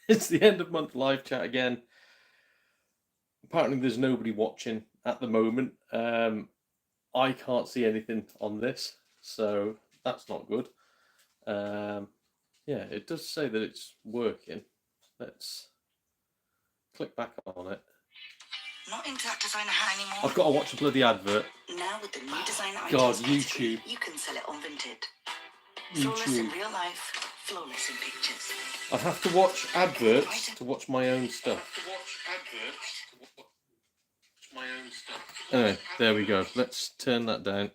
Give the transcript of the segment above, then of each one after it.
It's the end of month live chat again. Apparently there's nobody watching at the moment. I can't see anything on this, so that's not good. Yeah, it does say that it's working. Let's click back on it. Not in that designer hat anymore. I've got to watch a bloody advert. Now with the new designer God, items category, YouTube. you can sell it on Vinted. Flawless in real life, flawless in pictures. I have to watch adverts to watch my own stuff. Anyway, there we go. Let's turn that down.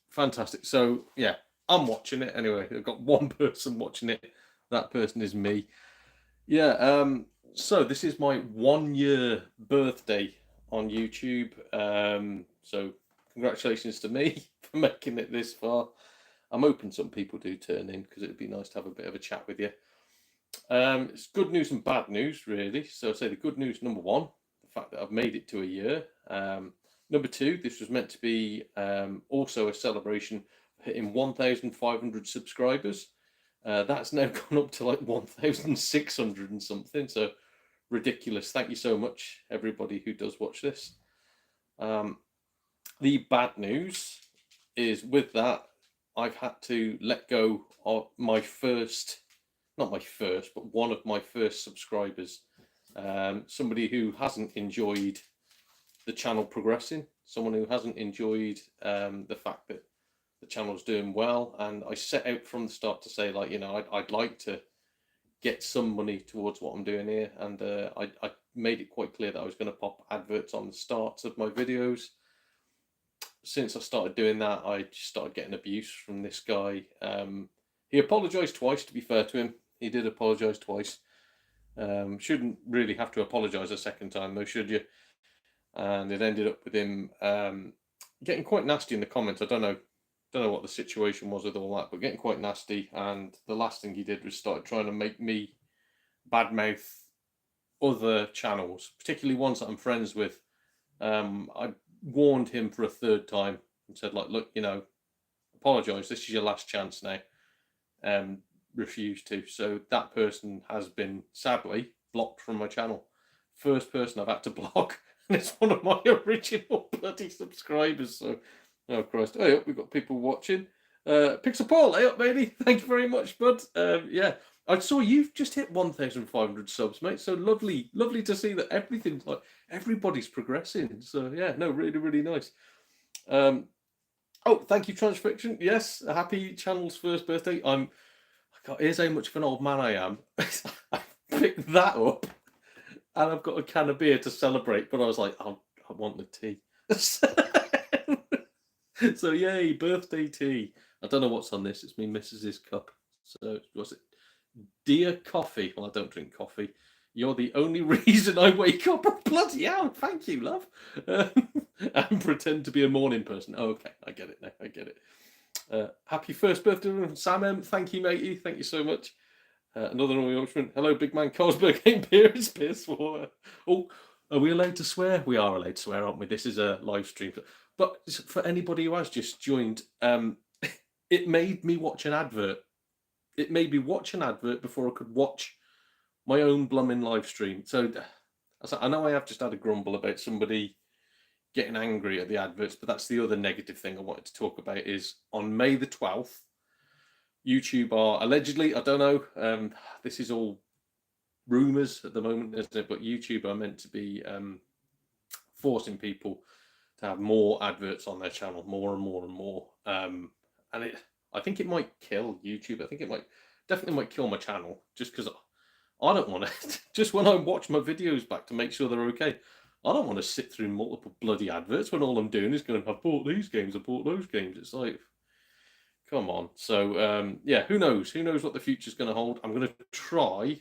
Fantastic. So, yeah, I'm watching it anyway. I've got one person watching it. That person is me. Yeah, so this is my 1 year birthday on YouTube. So congratulations to me for making it this far. I'm hoping some people do turn in because it'd be nice to have a bit of a chat with you. It's good news and bad news, really. So, say the good news, number one, the fact that I've made it to a year. Number two, this was meant to be also a celebration of hitting 1,500 subscribers. That's now gone up to like 1,600 and something. So ridiculous. Thank you so much, everybody who does watch this. The bad news is with that, I've had to let go of my first, not my first, but one of my first subscribers. Somebody who hasn't enjoyed the channel progressing, someone who hasn't enjoyed the fact that the channel's doing well. And I set out from the start to say, like, you know, I'd like to get some money towards what I'm doing here. And I made it quite clear that I was going to pop adverts on the starts of my videos. Since I started doing that, I just started getting abuse from this guy. He apologized twice, to be fair to him. He did apologize twice. Shouldn't really have to apologize a second time, though, should you? And it ended up with him getting quite nasty in the comments. I don't know what the situation was with all that, but getting quite nasty. And the last thing he did was started trying to make me badmouth other channels, particularly ones that I'm friends with. I warned him for a third time and said, like, look, you know, apologise, this is your last chance now. Refused to. So that person has been, sadly, blocked from my channel. First person I've had to block, and it's one of my original bloody subscribers. So, oh Christ. Hey up, we've got people watching. Pixel Paul, hey up, matey. Thank you very much, bud. Yeah, I saw you've just hit 1,500 subs, mate. So lovely to see that everything's like, everybody's progressing. So yeah, no, really, really nice. Oh, thank you, Transfiction. Yes, a happy channel's first birthday. Here's how much of an old man I am. I picked that up, and I've got a can of beer to celebrate. But I was like, I want the tea. So yay, birthday tea. I don't know what's on this. It's me Mrs.'s cup. So what's it? Dear Coffee. Well, I don't drink coffee. You're the only reason I wake up. Bloody hell, thank you, love. And pretend to be a morning person. Oh, okay, I get it now. I get it. Happy first birthday, Sam M. Thank you, matey. Thank you so much. Another Yorkshireman. Hello, big man. Carlsberg ain't beer, it's piss water. Oh, are we allowed to swear? We are allowed to swear, aren't we? This is a live stream. But for anybody who has just joined, it made me watch an advert. It made me watch an advert before I could watch my own blooming live stream. So I know I have just had a grumble about somebody getting angry at the adverts, but that's the other negative thing I wanted to talk about is on May the 12th, YouTube are allegedly, I don't know, this is all rumours at the moment, isn't it? But YouTube are meant to be forcing people to have more adverts on their channel, more and more and more. And I think it might kill YouTube. I think it definitely might kill my channel, just because I don't want to, just when I watch my videos back to make sure they're okay, I don't want to sit through multiple bloody adverts when all I'm doing is going, I've bought these games, I've bought those games. It's like, come on. So, yeah, who knows? Who knows what the future's going to hold? I'm going to try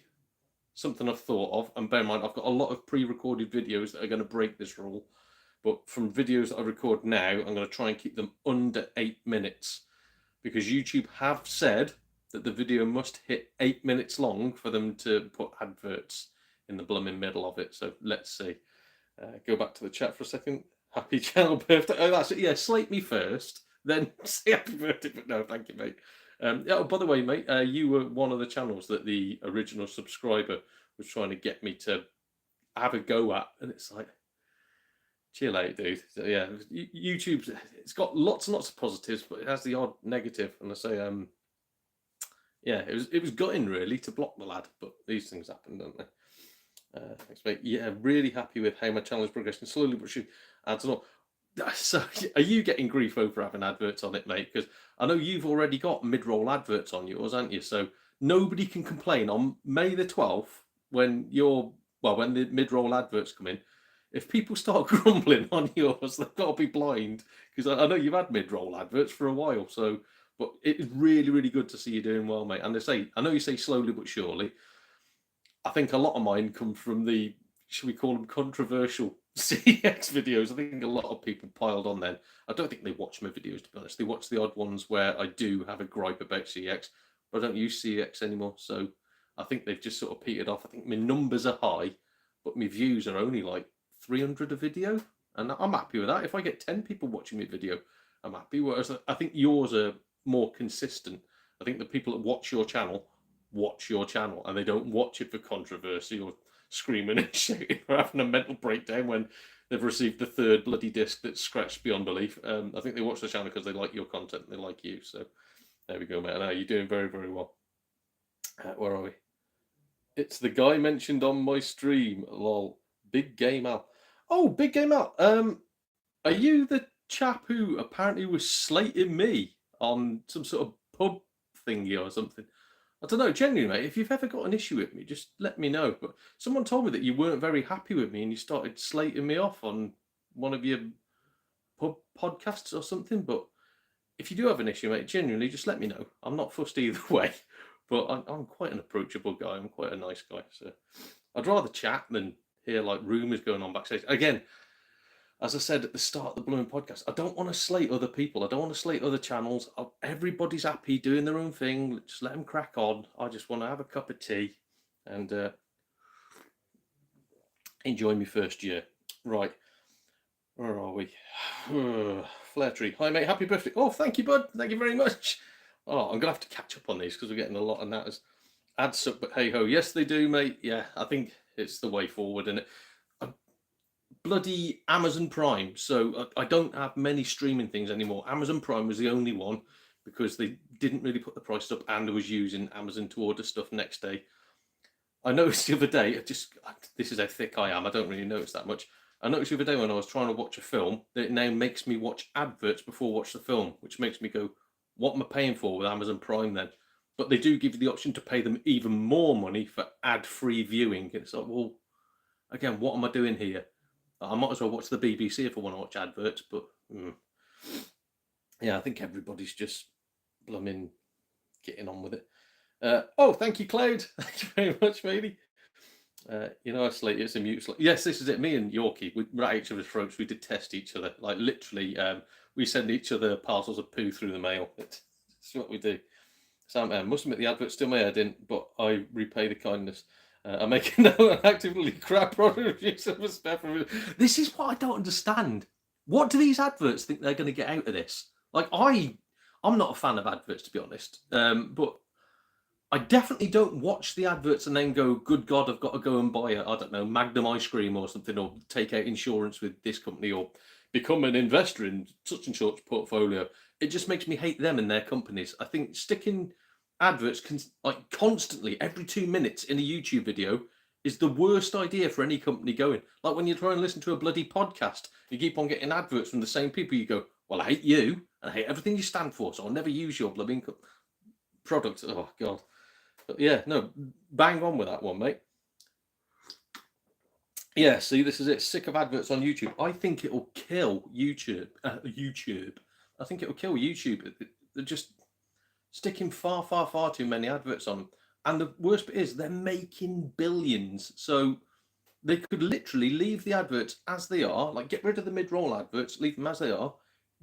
something I've thought of. And bear in mind, I've got a lot of pre-recorded videos that are going to break this rule. But from videos that I record now, I'm going to try and keep them under 8 minutes. Because YouTube have said that the video must hit 8 minutes long for them to put adverts in the blooming middle of it. So let's see. Go back to the chat for a second. Happy channel birthday. Oh, that's it. Yeah, slate me first, then say happy birthday. But no, thank you, mate. Yeah, oh, by the way, mate, you were one of the channels that the original subscriber was trying to get me to have a go at, and it's like, chill out, dude. So, yeah, YouTube's, it's got lots and lots of positives, but it has the odd negative. And I say, yeah, it was gutting really to block the lad, but these things happen, don't they? Thanks, mate. Yeah, really happy with how my channel is progressing slowly but surely. Adds on. So, are you getting grief over having adverts on it, mate? Because I know you've already got mid-roll adverts on yours, haven't you? So nobody can complain on May the 12th when when the mid-roll adverts come in. If people start grumbling on yours, they've got to be blind, because I know you've had mid-roll adverts for a while. So, but it is really, really good to see you doing well, mate. And I know you say slowly but surely. I think a lot of mine come from the, should we call them controversial CX videos? I think a lot of people piled on then. I don't think they watch my videos, to be honest. They watch the odd ones where I do have a gripe about CX, but I don't use CX anymore. So I think they've just sort of petered off. I think my numbers are high, but my views are only like 300 a video. And I'm happy with that. If I get 10 people watching my video, I'm happy. Whereas I think yours are more consistent. I think the people that watch your channel and they don't watch it for controversy or screaming and shouting or having a mental breakdown when they've received the third bloody disc that's scratched beyond belief. I think they watch the channel because they like your content and they like you. So there we go, mate. Now you're doing very, very well. Where are we? It's the guy mentioned on my stream. Lol. Big Game Al. Oh, Big Game Al. Are you the chap who apparently was slating me on some sort of pub thingy or something? I don't know, genuinely, mate, if you've ever got an issue with me, just let me know. But someone told me that you weren't very happy with me and you started slating me off on one of your pub podcasts or something. But if you do have an issue, mate, genuinely, just let me know. I'm not fussed either way. But I'm quite an approachable guy. I'm quite a nice guy. So I'd rather chat than hear like rumours going on backstage. Again, as I said at the start of the Blooming podcast, I don't want to slate other people. I don't want to slate other channels. Everybody's happy doing their own thing. Just let them crack on. I just want to have a cup of tea and enjoy my first year. Right. Where are we? Flare Tree. Hi, mate. Happy birthday. Oh, thank you, bud. Thank you very much. Oh, I'm going to have to catch up on these because we're getting a lot of that as ads up, but hey ho. Yes, they do, mate. Yeah, I think it's the way forward, isn't it? Bloody Amazon Prime. So I don't have many streaming things anymore. Amazon Prime was the only one because they didn't really put the price up, and I was using Amazon to order stuff next day. I noticed the other day, this is how thick I am. I don't really notice that much. I noticed the other day when I was trying to watch a film that it now makes me watch adverts before I watch the film, which makes me go, what am I paying for with Amazon Prime then? But they do give you the option to pay them even more money for ad-free viewing. It's like, well, again, what am I doing here? I might as well watch the BBC if I want to watch adverts, but yeah, I think everybody's just blooming getting on with it. Oh, thank you, Cloud. Thank you very much, matey. I slate it's a mute slate. Yes, this is it. Me and Yorkie, we're at each other's throats. We detest each other. Like literally, we send each other parcels of poo through the mail. It's what we do. Sam, must admit the advert still my head in, but I repay the kindness. I make a note and actively crap product reviews of a spare. This is what I don't understand. What do these adverts think they're going to get out of this? Like, I'm not a fan of adverts, to be honest. But I definitely don't watch the adverts and then go, good God, I've got to go and buy I don't know, Magnum ice cream or something, or take out insurance with this company, or become an investor in such and such portfolio. It just makes me hate them and their companies. I think sticking adverts like constantly every 2 minutes in a YouTube video is the worst idea for any company going. Like when you try and listen to a bloody podcast, you keep on getting adverts from the same people. You go, well, I hate you and I hate everything you stand for, so I'll never use your bloody product. Oh God. But yeah, no, bang on with that one, mate. Yeah, see, this is it. Sick of adverts on YouTube. I think it'll kill YouTube. I think it'll kill YouTube. They're just sticking far, far, far too many adverts on them. And the worst bit is they're making billions. So they could literally leave the adverts as they are, like get rid of the mid-roll adverts, leave them as they are,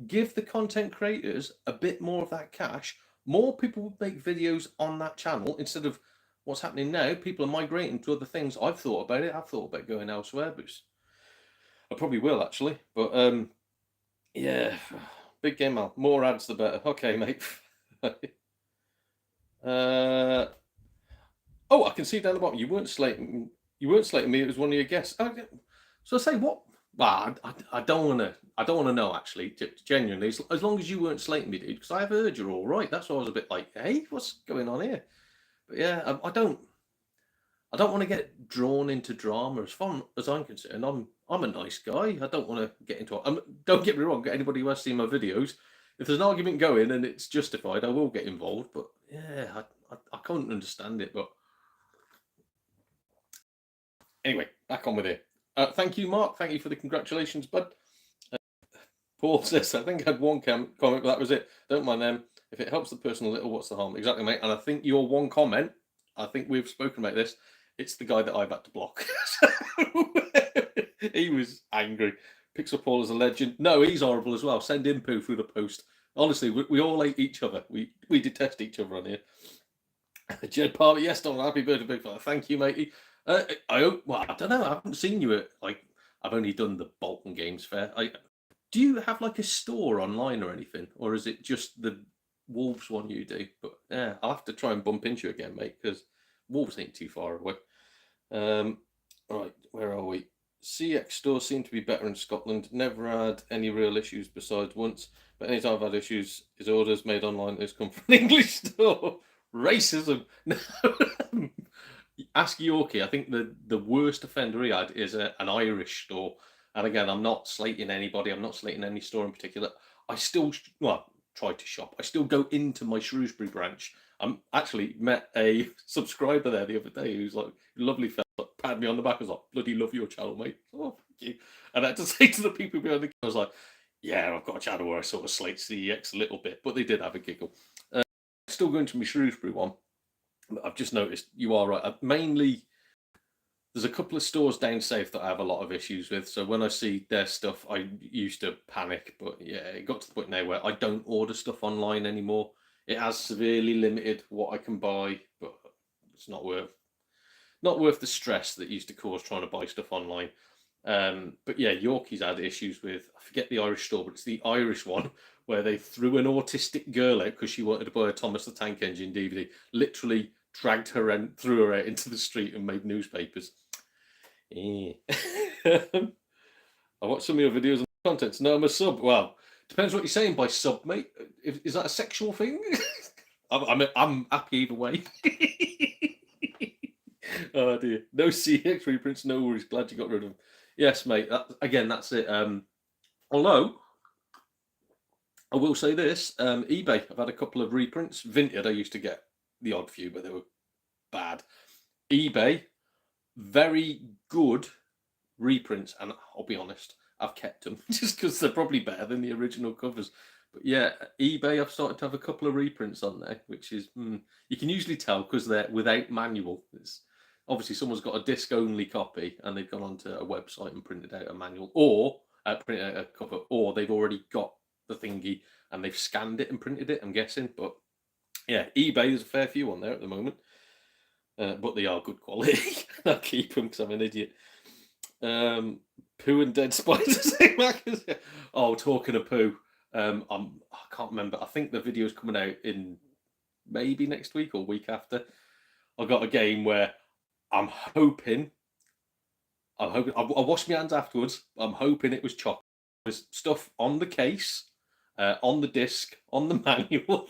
give the content creators a bit more of that cash. More people would make videos on that channel instead of what's happening now. People are migrating to other things. I've thought about it. I've thought about going elsewhere, but I probably will actually. But yeah, Big Game Al. More ads, the better. Okay, mate. Oh, I can see down the bottom. You weren't slating me. It was one of your guests. Oh, so I say what? Well, I don't want to. I don't want to know actually. Genuinely, as long as you weren't slating me, dude, because I've heard you're all right. That's why I was a bit like, hey, what's going on here? But yeah, I don't. I don't want to get drawn into drama. As far as I'm concerned, I'm a nice guy. I don't want to get into it. Don't get me wrong. Anybody who has seen my videos, if there's an argument going and it's justified, I will get involved. But yeah, I can't understand it. But anyway, back on with it. Thank you, Mark. Thank you for the congratulations, bud. Paul says, I think I had one comment, but that was it. Don't mind them. If it helps the person a little, what's the harm? Exactly, mate. And I think your one comment, I think we've spoken about this. It's the guy that I've had to block. He was angry. Picks up Paul as a legend. No, he's horrible as well. Send him poo through the post. Honestly, we all hate each other. We detest each other on here. Jed Palmer, yes, Don, happy birthday, big fella. Thank you, matey. I hope. Well, I don't know. I haven't seen you at I've only done the Bolton Games Fair. Do you have like a store online or anything, or is it just the Wolves one you do? But yeah, I'll have to try and bump into you again, mate, because Wolves ain't too far away. Right, where are we? CX stores seem to be better in Scotland. Never had any real issues besides once. But anytime I've had issues, his orders made online has come from an English store. Racism. No. Ask Yorkie. I think the worst offender he had is an Irish store. And again, I'm not slating anybody. I'm not slating any store in particular. I still, try to shop. I still go into my Shrewsbury branch. I actually met a subscriber there the other day who's like, lovely fella, patted me on the back. I was like, bloody love your channel, mate. Oh, thank you. And I had to say to the people behind the camera, I was like, yeah, I've got a channel where I sort of slate CEX a little bit, but they did have a giggle. Still going to my Shrewsbury one. I've just noticed you are right. Mainly, there's a couple of stores down south that I have a lot of issues with. So when I see their stuff, I used to panic. But yeah, it got to the point now where I don't order stuff online anymore. It has severely limited what I can buy, but it's not worth the stress that used to cause trying to buy stuff online. But yeah, Yorkie's had issues with, I forget the Irish store, but it's the Irish one where they threw an autistic girl out because she wanted to buy a Thomas the Tank Engine DVD. Literally dragged her and threw her out into the street and made newspapers. I watched some of your videos and contents. No, I'm a sub. Well, depends what you're saying by sub, mate. Is that a sexual thing? I'm happy either way. Oh dear. No CX reprints, no worries. Glad you got rid of them. Yes, mate. That's it. Although I will say this, eBay, I've had a couple of reprints. Vinted, I used to get the odd few, but they were bad. eBay, very good reprints, and I'll be honest, I've kept them just because they're probably better than the original covers. But yeah, eBay, I've started to have a couple of reprints on there, which is, you can usually tell because they're without manual. It's obviously someone's got a disc-only copy and they've gone onto a website and printed out a manual, or printed out a cover, or they've already got the thingy and they've scanned it and printed it, I'm guessing. But yeah, eBay, there's a fair few on there at the moment. But they are good quality. I'll keep them because I'm an idiot. Poo and dead spiders. Oh, talking of poo. I can't remember. I think the video's coming out in maybe next week or week after. I got a game where I'm hoping. I'll wash my hands afterwards. I'm hoping it was chocolate. There's stuff on the case, on the disc, on the manual.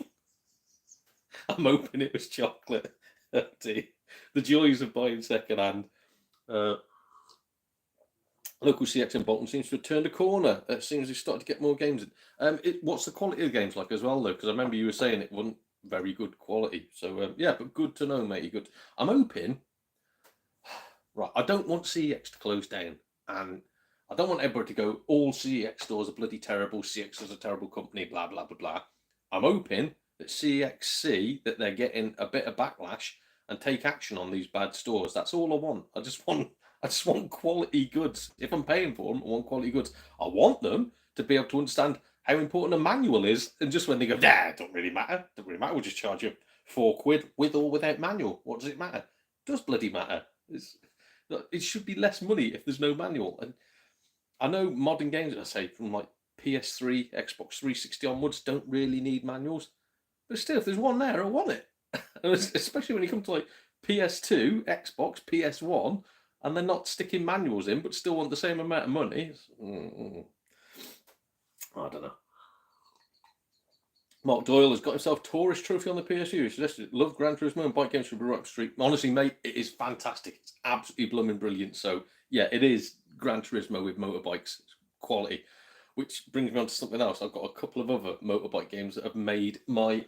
I'm hoping it was chocolate. Oh dear. The joys of buying second hand. Local CX in Bolton seems to have turned a corner. It seems they've started to get more games in. What's the quality of the games like as well, though? Because I remember you were saying it wasn't very good quality. So, yeah, but good to know, matey. Good. I'm hoping... Right, I don't want CX to close down. And I don't want everybody to go, all CX stores are bloody terrible, CX is a terrible company, blah, blah, blah, blah. I'm hoping that CX see that they're getting a bit of backlash and take action on these bad stores. That's all I want. I just want quality goods. If I'm paying for them, I want quality goods. I want them to be able to understand how important a manual is. And just when they go, it don't really matter. Don't really matter. We'll just charge you £4 with or without manual. What does it matter? It does bloody matter. It should be less money if there's no manual. And I know modern games, I say, from like PS3, Xbox 360 onwards, don't really need manuals. But still, if there's one there, I want it. especially when you come to like PS2, Xbox, PS1, and they're not sticking manuals in, but still want the same amount of money. I don't know. Mark Doyle has got himself Tourist Trophy on the PSU. He suggested, love Gran Turismo and bike games from Baroque Street. Honestly, mate, it is fantastic. It's absolutely blooming brilliant. So, yeah, it is Gran Turismo with motorbikes. It's quality. Which brings me on to something else. I've got a couple of other motorbike games that have made my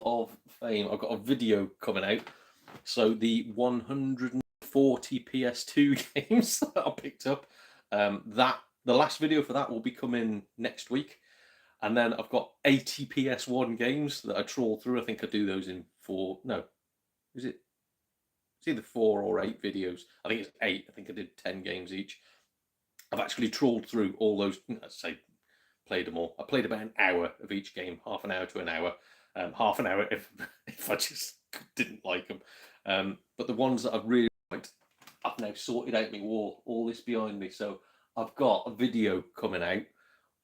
of fame. I've got a video coming out. So the 140 PS2 games that I picked up, the last video for that will be coming next week. And then I've got 80 PS1 games that I trawl through. I think I do those in it's either 4 or 8 videos. I think it's 8. I think I did 10 games each. I've actually trawled through all those, played them all. I played about an hour of each game, half an hour to an hour. Half an hour if I just didn't like them. But the ones that I've really liked, I've now sorted out my wall, all this behind me. So I've got a video coming out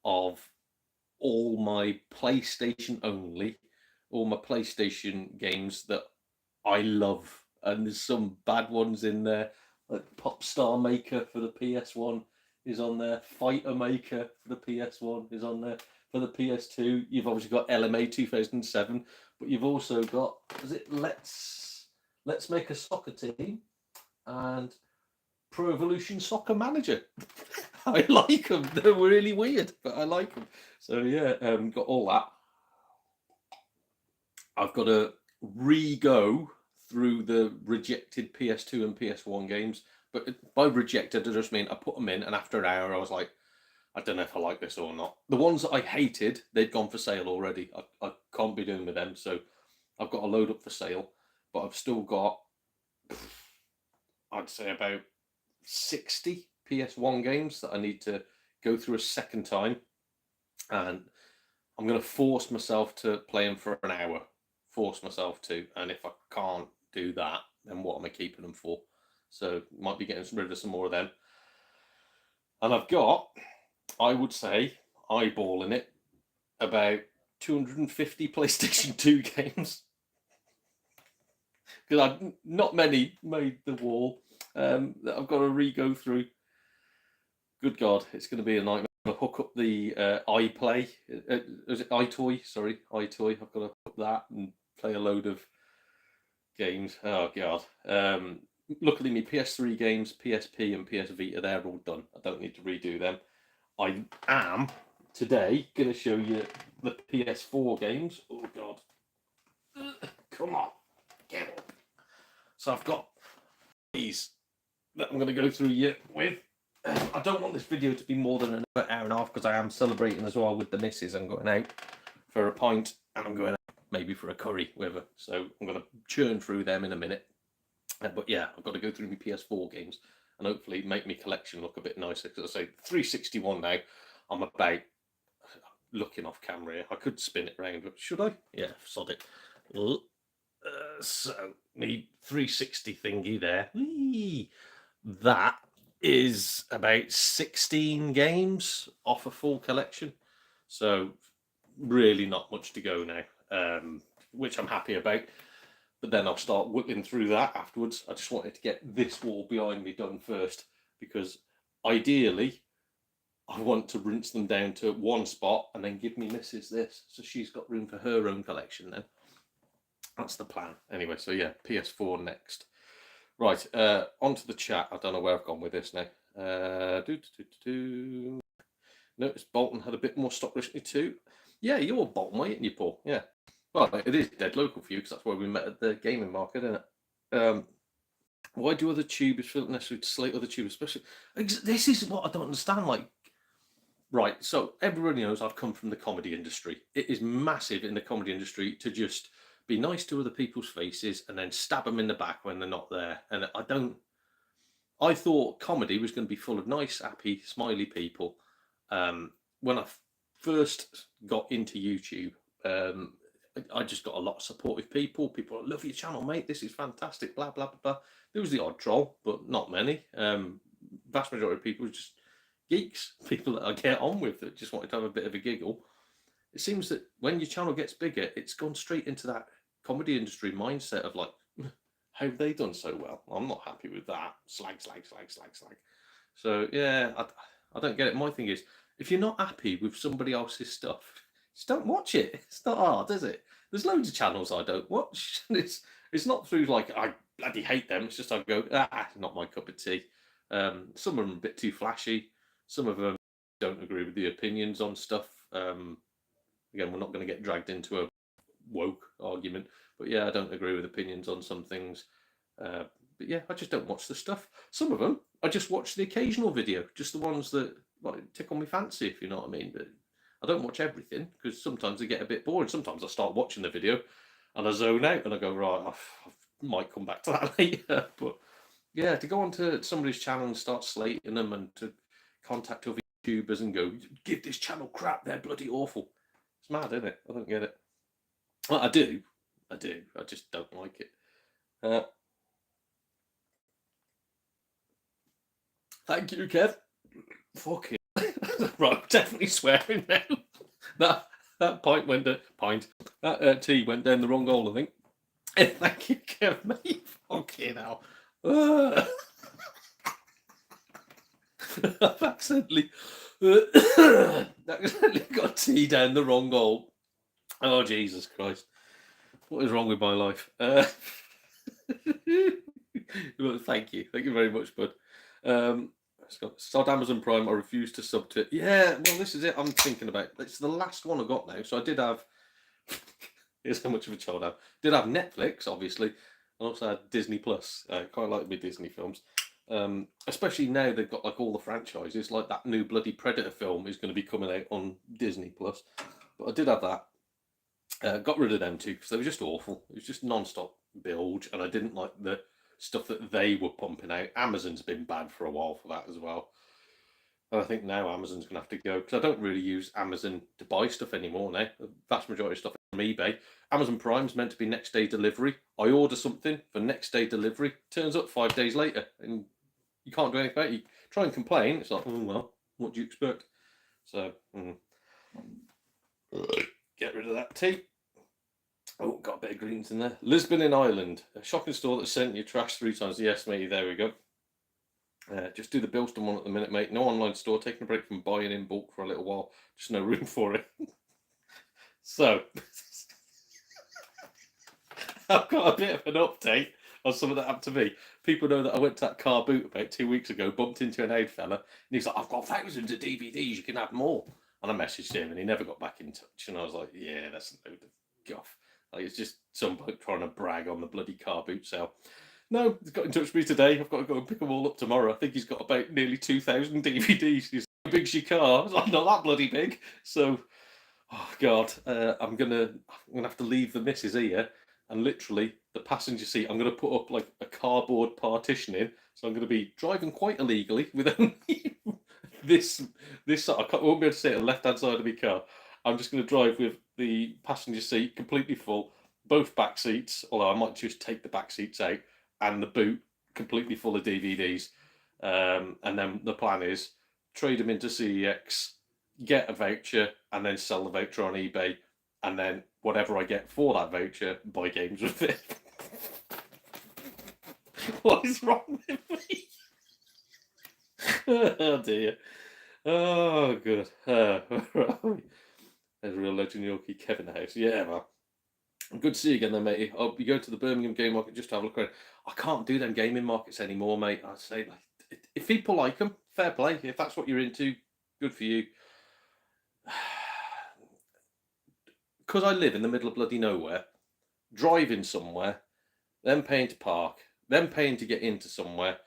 of all my PlayStation only, all my PlayStation games that I love. And there's some bad ones in there, like Pop Star Maker for the PS1 is on there, Fighter Maker for the PS1 is on there. For the PS2, you've obviously got LMA 2007, but you've also got, is it Let's Make a Soccer Team and Pro Evolution Soccer Manager. I like them. They're really weird, but I like them. So yeah, got all that. I've got to re-go through the rejected PS2 and PS1 games. But by rejected, I just mean I put them in, and after an hour, I was like, I don't know if I like this or not. The ones that I hated, they'd gone for sale already. I can't be doing with them, so I've got a load up for sale. But I've still got, I'd say about 60 PS1 games that I need to go through a second time. And I'm going to force myself to play them for an hour. Force myself to. And if I can't do that, then what am I keeping them for? So might be getting rid of some more of them. And I've got, I would say, eyeballing it, about 250 PlayStation 2 games. Because not many made the wall that I've got to re-go through. Good God, it's going to be a nightmare. I'm going to hook up the iPlay. Is it iToy? Sorry, iToy. I've got to hook up that and play a load of games. Oh, God. Luckily, my PS3 games, PSP and PS Vita, they're all done. I don't need to redo them. I am, today, going to show you the PS4 games. Oh, God. Come on. Get up. So I've got these that I'm going to go through you with. I don't want this video to be more than an hour and a half because I am celebrating as well with the missus. I'm going out for a pint and I'm going out maybe for a curry with her. So I'm going to churn through them in a minute. But yeah, I've got to go through my PS4 games and hopefully make my collection look a bit nicer. Because I say 361 now, I'm about looking off camera here. I could spin it round, but should I? Yeah, sod it. So me 360 thingy there. Whee! That is about 16 games off a full collection. So really not much to go now, which I'm happy about. But then I'll start whipping through that afterwards. I just wanted to get this wall behind me done first because ideally I want to rinse them down to one spot and then give me missus this. So she's got room for her own collection then. That's the plan. Anyway, so yeah, PS4 next. Right, onto the chat. I don't know where I've gone with this now. Notice Bolton had a bit more stock recently too. Yeah, you're Bolton, aren't you, Paul? Yeah. Well, it is dead local for you because that's where we met at the gaming market, isn't it? Why do other tubers feel it necessary to slate other tubers, especially? This is what I don't understand. Like, right, so everybody knows I've come from the comedy industry. It is massive in the comedy industry to just be nice to other people's faces and then stab them in the back when they're not there. And I thought comedy was going to be full of nice, happy, smiley people. When I first got into YouTube, I just got a lot of supportive people. People love your channel, mate. This is fantastic. Blah, blah, blah, blah. There was the odd troll, but not many. Vast majority of people were just geeks, people that I get on with that just wanted to have a bit of a giggle. It seems that when your channel gets bigger, it's gone straight into that comedy industry mindset of like, how have they done so well? I'm not happy with that. Slag, slag, slag, slag, slag. So yeah, I don't get it. My thing is, if you're not happy with somebody else's stuff, just don't watch it. It's not hard, is it? There's loads of channels I don't watch. It's not through like I bloody hate them. It's just I go, not my cup of tea. Some of them are a bit too flashy. Some of them don't agree with the opinions on stuff. Again, we're not going to get dragged into a woke argument, but yeah, I don't agree with opinions on some things. But yeah, I just don't watch the stuff. Some of them, I just watch the occasional video, just the ones that like tickle my fancy, if you know what I mean. But I don't watch everything because sometimes I get a bit bored. Sometimes I start watching the video and I zone out and I go, right, I might come back to that later. But yeah, to go onto somebody's channel and start slating them and to contact other YouTubers and go, give this channel crap, they're bloody awful. It's mad, isn't it? I don't get it. Well, I do. I just don't like it. Thank you, Kev. Fucking right, I'm definitely swearing now. That pint went pint. That tea went down the wrong hole, I think. Thank you, Kev, mate. Fucking hell. I've accidentally got tea down the wrong hole. Oh, Jesus Christ. What is wrong with my life? Well, thank you very much, bud. Start Amazon Prime. I refuse to sub to it. Yeah, well, this is it. I'm thinking about. It's the last one I got now. So I did have. Here's how much of a child I have. Did have Netflix, obviously. I also had Disney Plus. Quite like my Disney films. Especially now they've got like all the franchises. Like that new bloody Predator film is going to be coming out on Disney Plus. But I did have that. Got rid of them too because they were just awful. It was just non-stop bilge, and I didn't like the stuff that they were pumping out. Amazon's been bad for a while for that as well. And I think now Amazon's going to have to go because I don't really use Amazon to buy stuff anymore now. The vast majority of stuff is from eBay. Amazon Prime's meant to be next day delivery. I order something for next day delivery. Turns up 5 days later and you can't do anything about it. You try and complain. It's like, oh, well, what do you expect? So, get rid of that tea. Oh, got a bit of greens in there. Lisbon in Ireland. A shopping store that sent you trash 3 times. Yes, mate, there we go. Just do the Bilston one at the minute, mate. No online store. Taking a break from buying in bulk for a little while. Just no room for it. So, I've got a bit of an update on something that happened to me. People know that I went to that car boot about 2 weeks ago, bumped into an aid fella, and he's like, I've got thousands of DVDs, you can have more. And I messaged him, and he never got back in touch. And I was like, yeah, that's a load of guff. Like, it's just some bloke trying to brag on the bloody car boot sale. No, he's got in touch with me today. I've got to go and pick them all up tomorrow. I think he's got about nearly 2,000 DVDs. He's like, how big's your car? I was like, not that bloody big. So, oh God, I'm gonna have to leave the missus here, and literally the passenger seat, I'm gonna put up like a cardboard partition in. So I'm gonna be driving quite illegally with only this. I won't be able to sit on the left-hand side of my car. I'm just going to drive with the passenger seat completely full, both back seats, although I might just take the back seats out, and the boot completely full of DVDs. And then the plan is trade them into CEX, get a voucher, and then sell the voucher on eBay, and then whatever I get for that voucher, buy games with it. What is wrong with me? Oh dear. Oh, good. There's a real legend Yorkie Kevin House. Yeah, man. Good to see you again, then, mate. I'll be going to the Birmingham game market just to have a look around. I can't do them gaming markets anymore, mate. I'd say, like, if people like them, fair play. If that's what you're into, good for you. Because I live in the middle of bloody nowhere, driving somewhere, then paying to park, then paying to get into somewhere,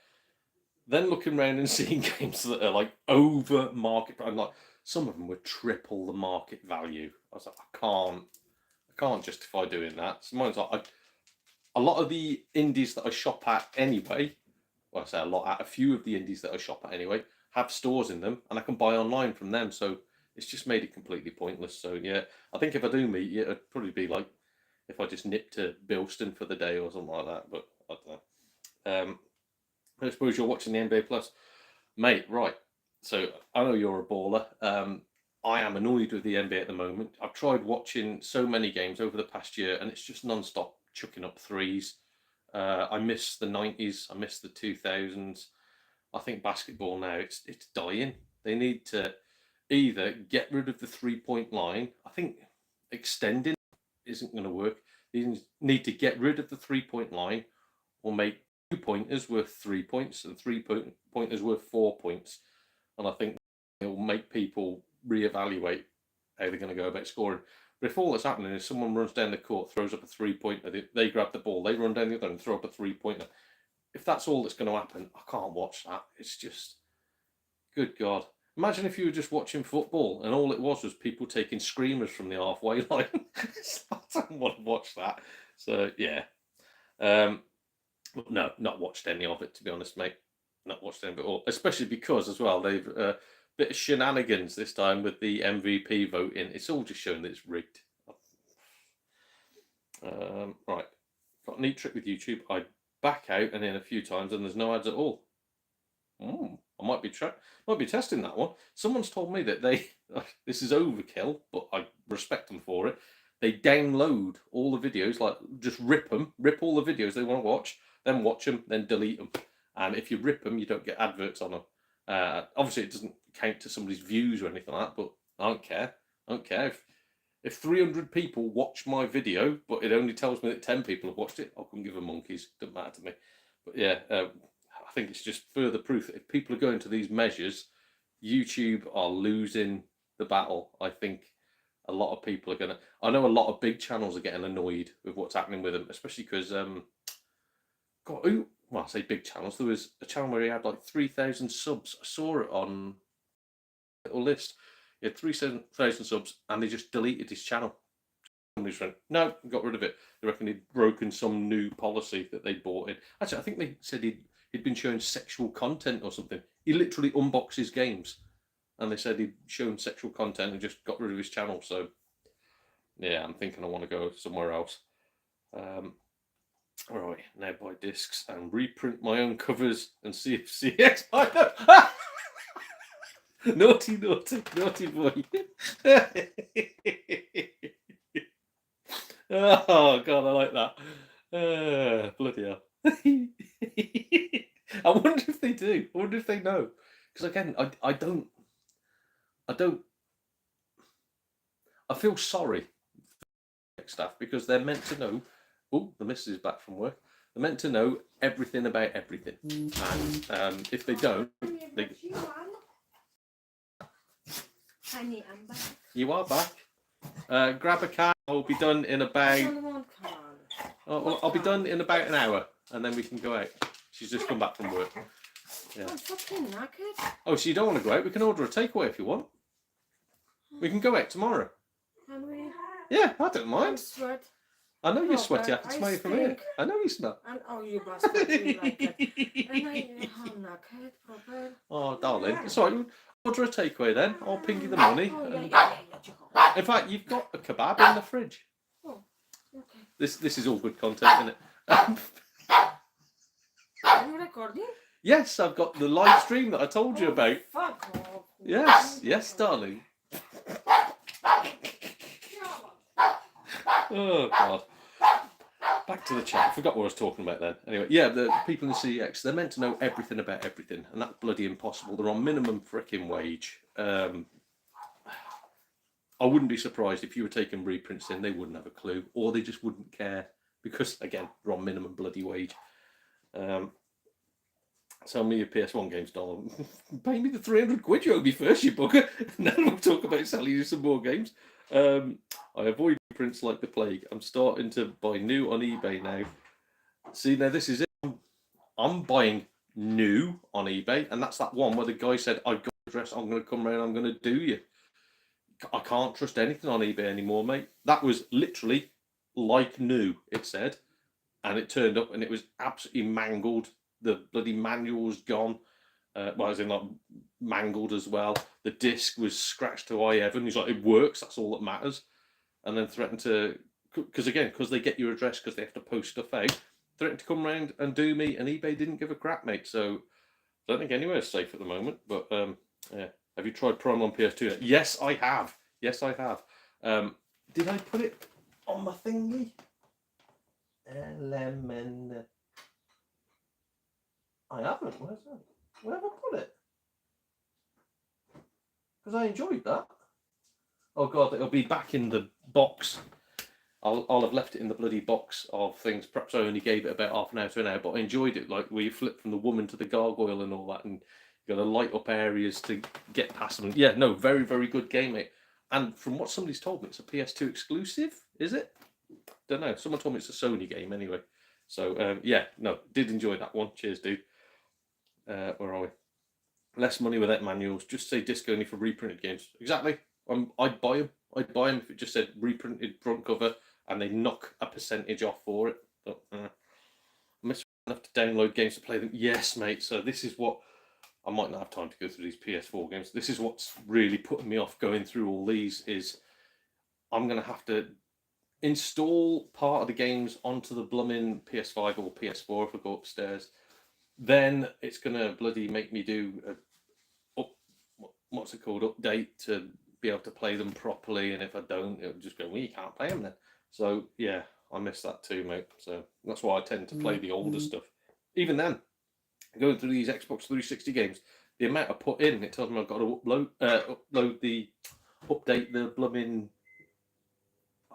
then looking around and seeing games that are like over market. I'm like, some of them were triple the market value. I was like, I can't justify doing that. So mine's like, a lot of the indies that I shop at anyway, well, I say a lot at, a few of the indies that I shop at anyway, have stores in them, and I can buy online from them. So it's just made it completely pointless. So yeah, I think if I do meet you, it'd probably be like if I just nip to Bilston for the day or something like that. But I don't know. I suppose you're watching the NBA Plus, mate. Right. So I know you're a baller. I am annoyed with the NBA at the moment. I've tried watching so many games over the past year, and it's just non-stop chucking up threes. I miss the 90s. I miss the 2000s. I think basketball now it's dying. They need to either get rid of the 3-point line. I think extending isn't going to work. They need to get rid of the 3-point line, or make 2-pointers worth 3 points and 3-pointers worth 4 points. And I think it'll make people reevaluate how they're going to go about scoring. But if all that's happening is someone runs down the court, throws up a 3-pointer, they grab the ball, they run down the other and throw up a 3-pointer. If that's all that's going to happen, I can't watch that. It's just, good God. Imagine if you were just watching football and all it was people taking screamers from the halfway line. I don't want to watch that. So, yeah. No, not watched any of it, to be honest, mate. Not watched any of it all. Especially because, as well, they've bit of shenanigans this time with the MVP voting. It's all just showing that it's rigged. Right. Got a neat trick with YouTube. I back out and in a few times and there's no ads at all. I might be testing that one. Someone's told me that this is overkill, but I respect them for it. They download all the videos, like just rip all the videos they want to watch, then watch them, then delete them. And if you rip them, you don't get adverts on them. Obviously, it doesn't count to somebody's views or anything like that, but I don't care. I don't care. If 300 people watch my video, but it only tells me that 10 people have watched it, I couldn't give a monkeys. Doesn't matter to me. But yeah, I think it's just further proof that if people are going to these measures, YouTube are losing the battle. I think a lot of people are going to... I know a lot of big channels are getting annoyed with what's happening with them, especially because... I say big channels. There was a channel where he had like 3,000 subs. I saw it on a little list. He had 3,000 subs and they just deleted his channel. Somebody just went, no, got rid of it. They reckon he'd broken some new policy that they bought in. Actually, I think they said he'd been showing sexual content or something. He literally unboxes games. And they said he'd shown sexual content and just got rid of his channel. So, yeah, I'm thinking I want to go somewhere else. Right, now buy discs and reprint my own covers and see if CX buy them. Naughty boy. Oh, God, I like that. Bloody hell. I wonder if they do. I wonder if they know. Because, again, I don't... I feel sorry for staff because they're meant to know... Oh, the missus is back from work. They're meant to know everything about everything. And if they don't... Honey, I'm back. You are back. Grab a can. I'll be done in about... I'll be done in about an hour. And then we can go out. She's just come back from work. Yeah. I'm fucking knackered. Oh, so you don't want to go out? We can order a takeaway if you want. We can go out tomorrow. Can we? Yeah, I don't I'm mind. sweat. I know you're Oh, sweaty. I but can I smell you from here. stink. I know you smell. And oh, you bastard, you like it. And I'm knackered, proper. Oh, darling. It's all right. Order a takeaway then. I'll ping you the money. Oh, yeah, And- you go. In fact, you've got a kebab in the fridge. Oh, okay. This is all good content, isn't it? Are you recording? Yes, I've got the live stream that I told you about. Fuck off. Yes, darling. Oh, God. Back to the chat. I forgot what I was talking about then. Anyway, yeah, the people in the CEX, they're meant to know everything about everything, and that's bloody impossible. They're on minimum frickin' wage. I wouldn't be surprised if you were taking reprints in, they wouldn't have a clue, or they just wouldn't care, because, again, they're on minimum bloody wage. Sell me your PS1 games, darling. Pay me the 300 quid you owe me first, you bugger. And then we'll talk about selling you some more games. I avoid prints like the plague. I'm starting to buy new on eBay now. See, now this is it. I'm buying new on eBay, and that's that one where the guy said, I've got the address, I'm going to come round, I'm going to do you. I can't trust anything on eBay anymore, mate. That was literally like new, it said. And it turned up and it was absolutely mangled. The bloody manual was gone. Well, as in like mangled as well. The disc was scratched to high heaven. He's like, it works, that's all that matters. And then threatened to, because they get your address because they have to post stuff out, threatened to come around and do me, and eBay didn't give a crap, mate. So I don't think anywhere's safe at the moment. But yeah, Have you tried Prime on PS2? Yes, I have. Yes, I have. Did I put it on my thingy? Lemon. I haven't. Where's that? Where have I put it? Because I enjoyed that. Oh god, it'll be back in the box. I'll have left it in the bloody box of things. Perhaps I only gave it about half an hour to an hour, but I enjoyed it. Like where you flip from the woman to the gargoyle and all that, and you got to light up areas to get past them. Yeah, no, very, very good game, mate. And from what somebody's told me, it's a PS2 exclusive. Is it? Don't know. Someone told me it's a Sony game anyway. So yeah, no, did enjoy that one. Cheers, dude. Where are we? Less money without manuals. Just say disc only for reprinted games. Exactly. I'd buy them. I'd buy them if it just said reprinted front cover and they knock a percentage off for it. But I miss enough to download games to play them. Yes, mate. So this is what I might not have time to go through these PS4 games. This is what's really putting me off going through all these. Is I'm going to have to install part of the games onto the blooming PS5 or PS4 if I go upstairs. Then it's going to bloody make me do a what's it called, update to be able to play them properly, and if I don't, it'll just go, well, you can't play them then. So yeah, I miss that too, mate. So that's why I tend to play the older stuff. Even then, going through these Xbox 360 games, the amount I put in, it tells me I've got to update the blooming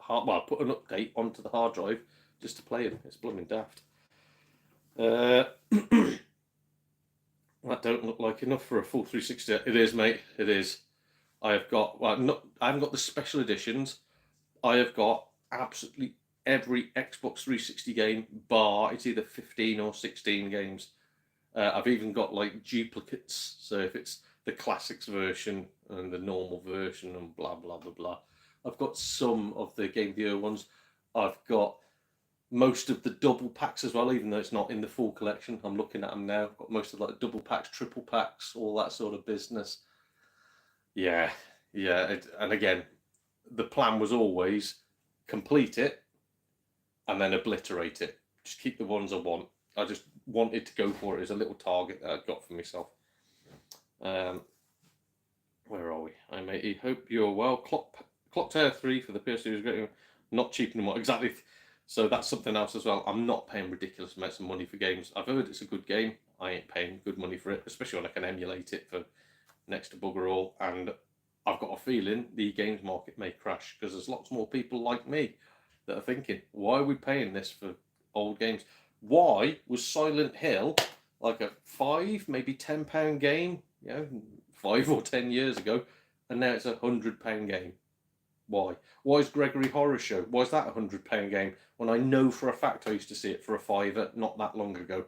put an update onto the hard drive just to play them. It's blooming daft. That don't look like enough for a full 360. It is, mate. It is. I have got I haven't got the special editions. I have got absolutely every Xbox 360 game bar. It's either 15 or 16 games. I've even got like duplicates. So if it's the classics version and the normal version and blah blah blah blah. I've got some of the Game Gear ones. I've got most of the double packs as well, even though it's not in the full collection. I'm looking at them now. I've got most of like double packs, triple packs, all that sort of business. Yeah. And again, the plan was always complete it and then obliterate it. Just keep the ones I want. I just wanted to go for it as a little target that I'd got for myself. Where are we? I matey, hope you're well. Clock Tower 3 for the PS2 is great. Not cheap anymore. Exactly. So that's something else as well. I'm not paying ridiculous amounts of money for games. I've heard it's a good game. I ain't paying good money for it, especially when I can emulate it for next to bugger all. And I've got a feeling the games market may crash because there's lots more people like me that are thinking, why are we paying this for old games? Why was Silent Hill like a £5, maybe £10 game, 5 or 10 years ago, and now it's £100 game? Why? Why is Gregory Horror Show? Why is that £100 game when I know for a fact I used to see it for a £5 not that long ago?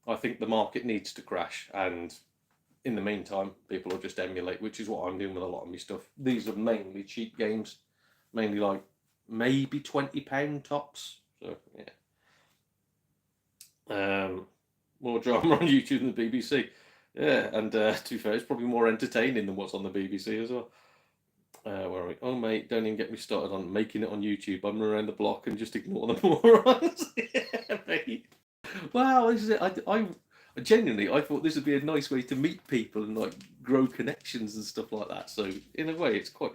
I think the market needs to crash, and in the meantime, people will just emulate, which is what I'm doing with a lot of my stuff. These are mainly cheap games, mainly like maybe £20 tops. So yeah. More drama on YouTube than the BBC. Yeah, and to be fair, it's probably more entertaining than what's on the BBC as well. Where are we? Oh, mate, don't even get me started on making it on YouTube. I'm around the block and just ignore the morons. Yeah, mate. Wow, this is it. I genuinely, I thought this would be a nice way to meet people and like grow connections and stuff like that. So in a way, it's quite.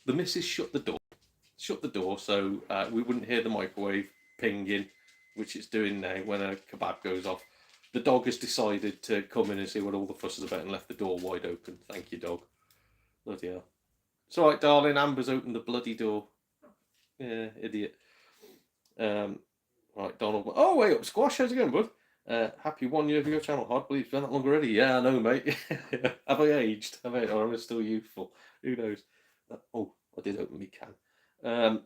The missus shut the door, so we wouldn't hear the microwave pinging, which it's doing now when a kebab goes off. The dog has decided to come in and see what all the fuss is about and left the door wide open. Thank you, dog. Bloody hell. It's all right, darling. Amber's opened the bloody door. Yeah, idiot. Right, Donald. Oh, way up, Squash. How's it going, bud? Happy 1 year of your channel. Hard to believe it's been that long already. Yeah, I know, mate. Have I aged? Or am I still youthful? Who knows? Oh, I did open me can.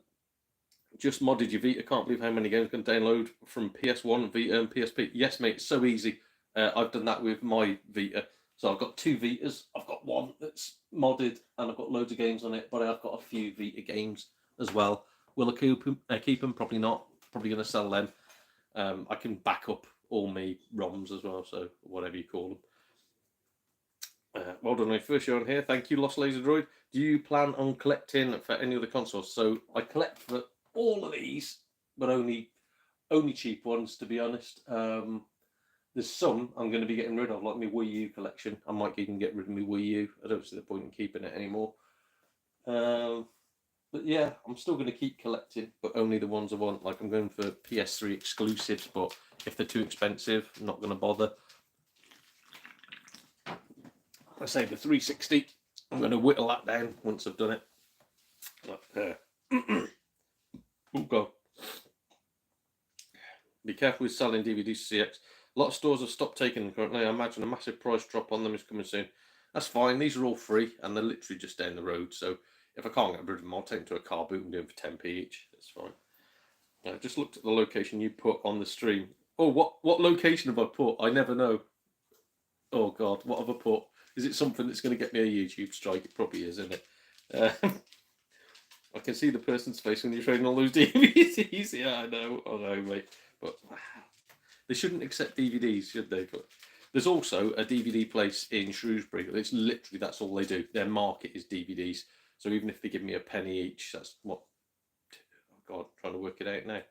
Just modded your Vita. Can't believe how many games can download from PS1, Vita, and PSP. Yes, mate. So easy. I've done that with my Vita. So I've got 2 Vitas. I've got one that's modded, and I've got loads of games on it. But I've got a few Vita games as well. Will I keep them? Probably not. Probably going to sell them. I can back up all my ROMs as well. So whatever you call them. Well done, my first year on here. Thank you, Lost Laser Droid. Do you plan on collecting for any other consoles? So I collect for all of these, but only cheap ones, to be honest. There's some I'm going to be getting rid of, like my Wii U collection. I might even get rid of my Wii U. I don't see the point in keeping it anymore. But yeah, I'm still going to keep collecting, but only the ones I want. Like I'm going for PS3 exclusives, but if they're too expensive, I'm not going to bother. I say the 360, I'm going to whittle that down once I've done it. Oh God. Be careful with selling DVDs to CX. A lot of stores have stopped taking them currently. I imagine a massive price drop on them is coming soon. That's fine. These are all free and they're literally just down the road. So if I can't get rid of them, I'll take them to a car boot and do them for 10p each. That's fine. I just looked at the location you put on the stream. Oh, what location have I put? I never know. Oh God, what have I put? Is it something that's going to get me a YouTube strike? It probably is, isn't it? I can see the person's face when you're showing all those DVDs. Yeah, I know, mate. But they shouldn't accept DVDs, should they? But there's also a DVD place in Shrewsbury. It's literally, that's all they do. Their market is DVDs. So even if they give me a penny each, that's what, oh God, I'm trying to work it out now.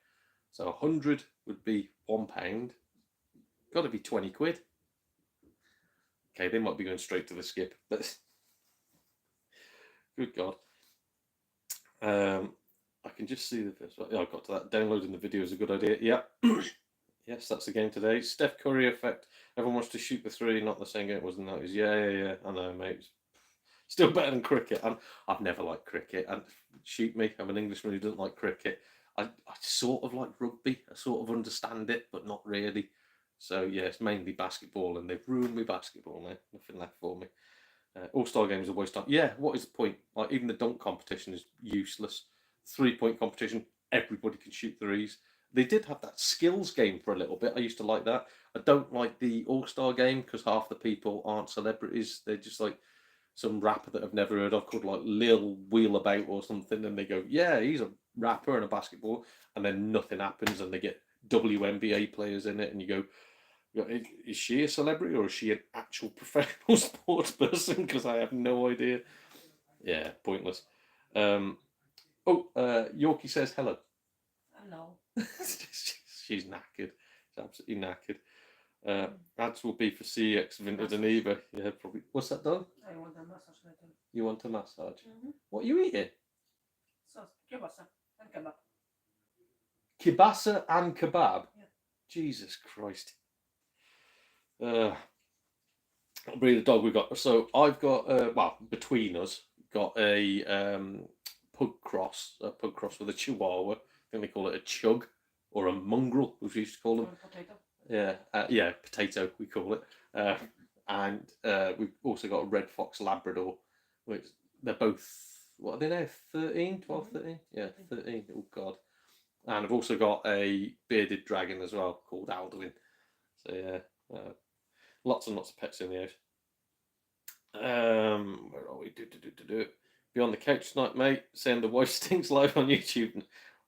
So 100 would be £1. Got to be 20 quid. Okay, they might be going straight to the skip, but good God. I can just see the first one. Yeah, I got to that. Downloading the video is a good idea. Yeah. Yes, that's the game today. Steph Curry effect. Everyone wants to shoot the three, not the same game it was in the 90s. Yeah. I know, mate. Still better than cricket. I've never liked cricket. And shoot me, I'm an Englishman who doesn't like cricket. I sort of like rugby. I sort of understand it, but not really. So yeah, it's mainly basketball, and they've ruined me basketball now. Nothing left for me. All-star games are a waste of time. Yeah, what is the point? Like even the dunk competition is useless. 3-point competition, everybody can shoot threes. They did have that skills game for a little bit. I used to like that. I don't like the All-Star game because half the people aren't celebrities. They're just like some rapper that I've never heard of called like Lil Wheelabout or something, and they go, yeah, he's a rapper and a basketball, and then nothing happens, and they get WNBA players in it, and you go, is she a celebrity or is she an actual professional sports person? Because I have no idea. Yeah, pointless. Yorkie says hello. Hello. She's knackered. She's absolutely knackered. Ads will be for CX, Vinted and eBay. Yeah, probably. What's that, done? I want a massage later. You want a massage? Mm-hmm. What are you eating? Sauce, kielbasa and kebab. Kibasa and kebab? Yeah. Jesus Christ. I'll breed the dog we got. So I've got, between us, got a pug cross with a chihuahua. I think they call it a chug or a mongrel, as we used to call them. Potato. Potato, we call it. And we've also got a red fox Labrador, which they're both, what are they now, 13, 12, 13? Yeah, 13, oh God. And I've also got a bearded dragon as well, called Alduin. So yeah, lots and lots of pets in the house. Where are we? Be on the couch tonight, mate, saying the wife stinks live on YouTube.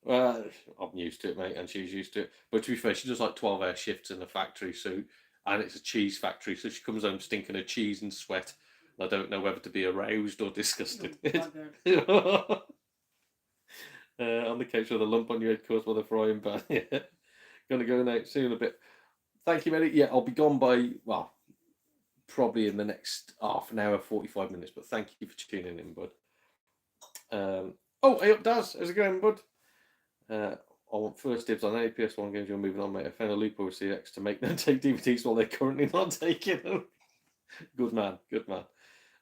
I'm used to it, mate, and she's used to it. But to be fair, she does like 12-hour shifts in the factory, and it's a cheese factory, so she comes home stinking of cheese and sweat. I don't know whether to be aroused or disgusted. On the couch with a lump on your head caused by the frying pan. Yeah. Gonna go now soon a bit. Thank you, mate. Yeah, I'll be gone by, probably in the next half an hour, 45 minutes, but thank you for tuning in, bud. Hey up, Daz. How's it going, bud? I want first dibs on any PS1 games you're moving on, mate. I found a loophole with CX to make them take DVDs while they're currently not taking them. Good man.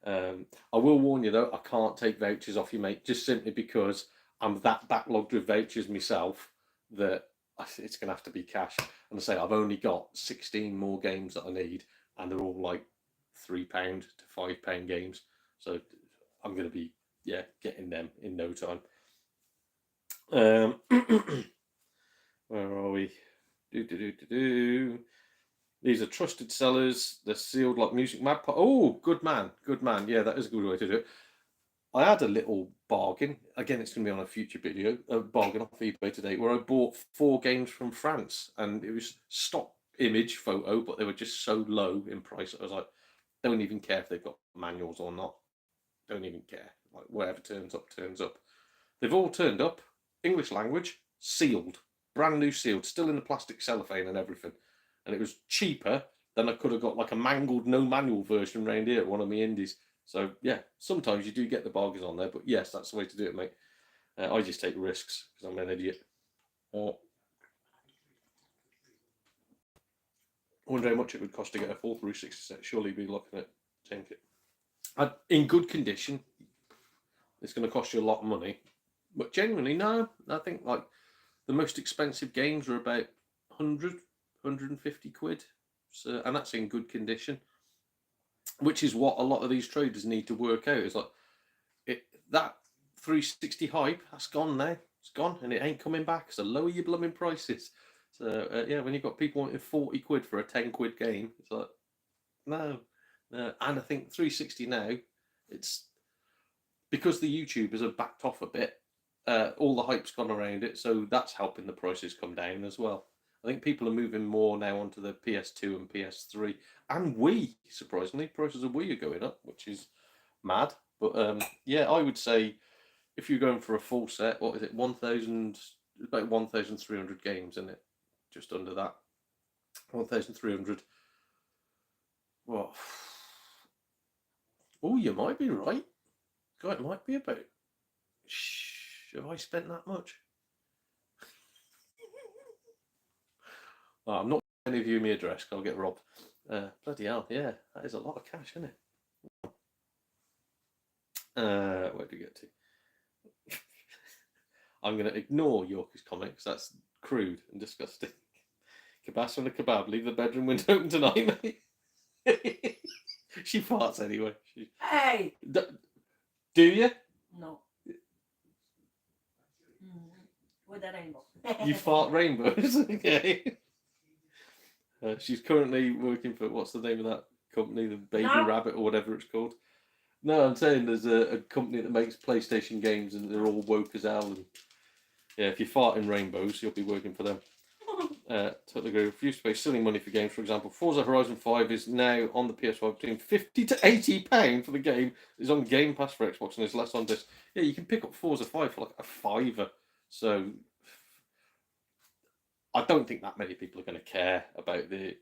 I will warn you, though, I can't take vouchers off you, mate, just simply because I'm that backlogged with vouchers myself that it's going to have to be cash. And I say I've only got 16 more games that I need, and they're all like £3 to £5 games. So I'm going to be, getting them in no time. Where are we? These are trusted sellers. They're sealed like Music Mad. Oh, good man. Yeah, that is a good way to do it. I had a little bargain. Again, it's going to be on a future video. A bargain off eBay today where I bought 4 games from France, and it was stock image photo, but they were just so low in price. I was like, don't even care if they've got manuals or not. Don't even care. Like whatever turns up, turns up. They've all turned up. English language, sealed, brand new sealed, still in the plastic cellophane and everything. and it was cheaper than I could have got like a mangled no manual version around here at one of my indies. So yeah, sometimes you do get the bargains on there, but yes, that's the way to do it, mate. I just take risks because I'm an idiot. I wonder how much it would cost to get a full 360 set. Surely you'd be looking at 10k. In good condition, it's going to cost you a lot of money. But genuinely, no. I think like the most expensive games are about 100, 150 quid. So, and that's in good condition. Which is what a lot of these traders need to work out. It's like that 360 hype, that's gone now. It's gone and it ain't coming back. So lower your blooming prices. So yeah, when you've got people wanting 40 quid for a 10 quid game, it's like, no. And I think 360 now, it's because the YouTubers have backed off a bit. All the hype's gone around it, so that's helping the prices come down as well. I think people are moving more now onto the PS2 and PS3 and Wii. Surprisingly, prices of Wii are going up, which is mad. But yeah, I would say if you're going for a full set, what is it? 1,000, about 1,300 games, isn't it? Just under that. 1,300. Well, oh, you might be right. God, it might be about. Have I spent that much? Oh, I'm not going to give you my address, I'll get robbed. Bloody hell, yeah, that is a lot of cash, isn't it? Where do we get to? I'm going to ignore Yorkie's comment because that's crude and disgusting. Kebab on a kebab, leave the bedroom window open tonight, mate. She farts anyway. Hey! Do you? No. With a rainbow. You fart rainbows, okay. She's currently working for, what's the name of that company, the Baby Rabbit or whatever it's called. No, I'm saying there's a company that makes PlayStation games and they're all woke as hell. And yeah, if you fart in rainbows, you'll be working for them. Totally agree. Refuse to pay silly money for games. For example, Forza Horizon 5 is now on the PS5 between £50 to £80 for the game. It's on Game Pass for Xbox and there's less on disc. Yeah, you can pick up Forza 5 for like a £5. So I don't think that many people are going to care about the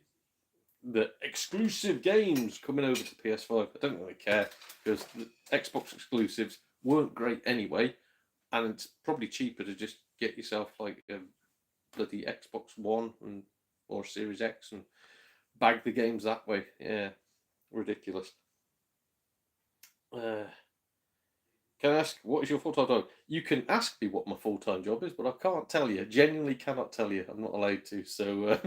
exclusive games coming over to PS5. I don't really care because the Xbox exclusives weren't great anyway, and it's probably cheaper to just get yourself like a bloody Xbox One or Series X and bag the games that way. Yeah, ridiculous. Can I ask, what is your full-time job? You can ask me what my full-time job is, but I can't tell you. Genuinely cannot tell you. I'm not allowed to. So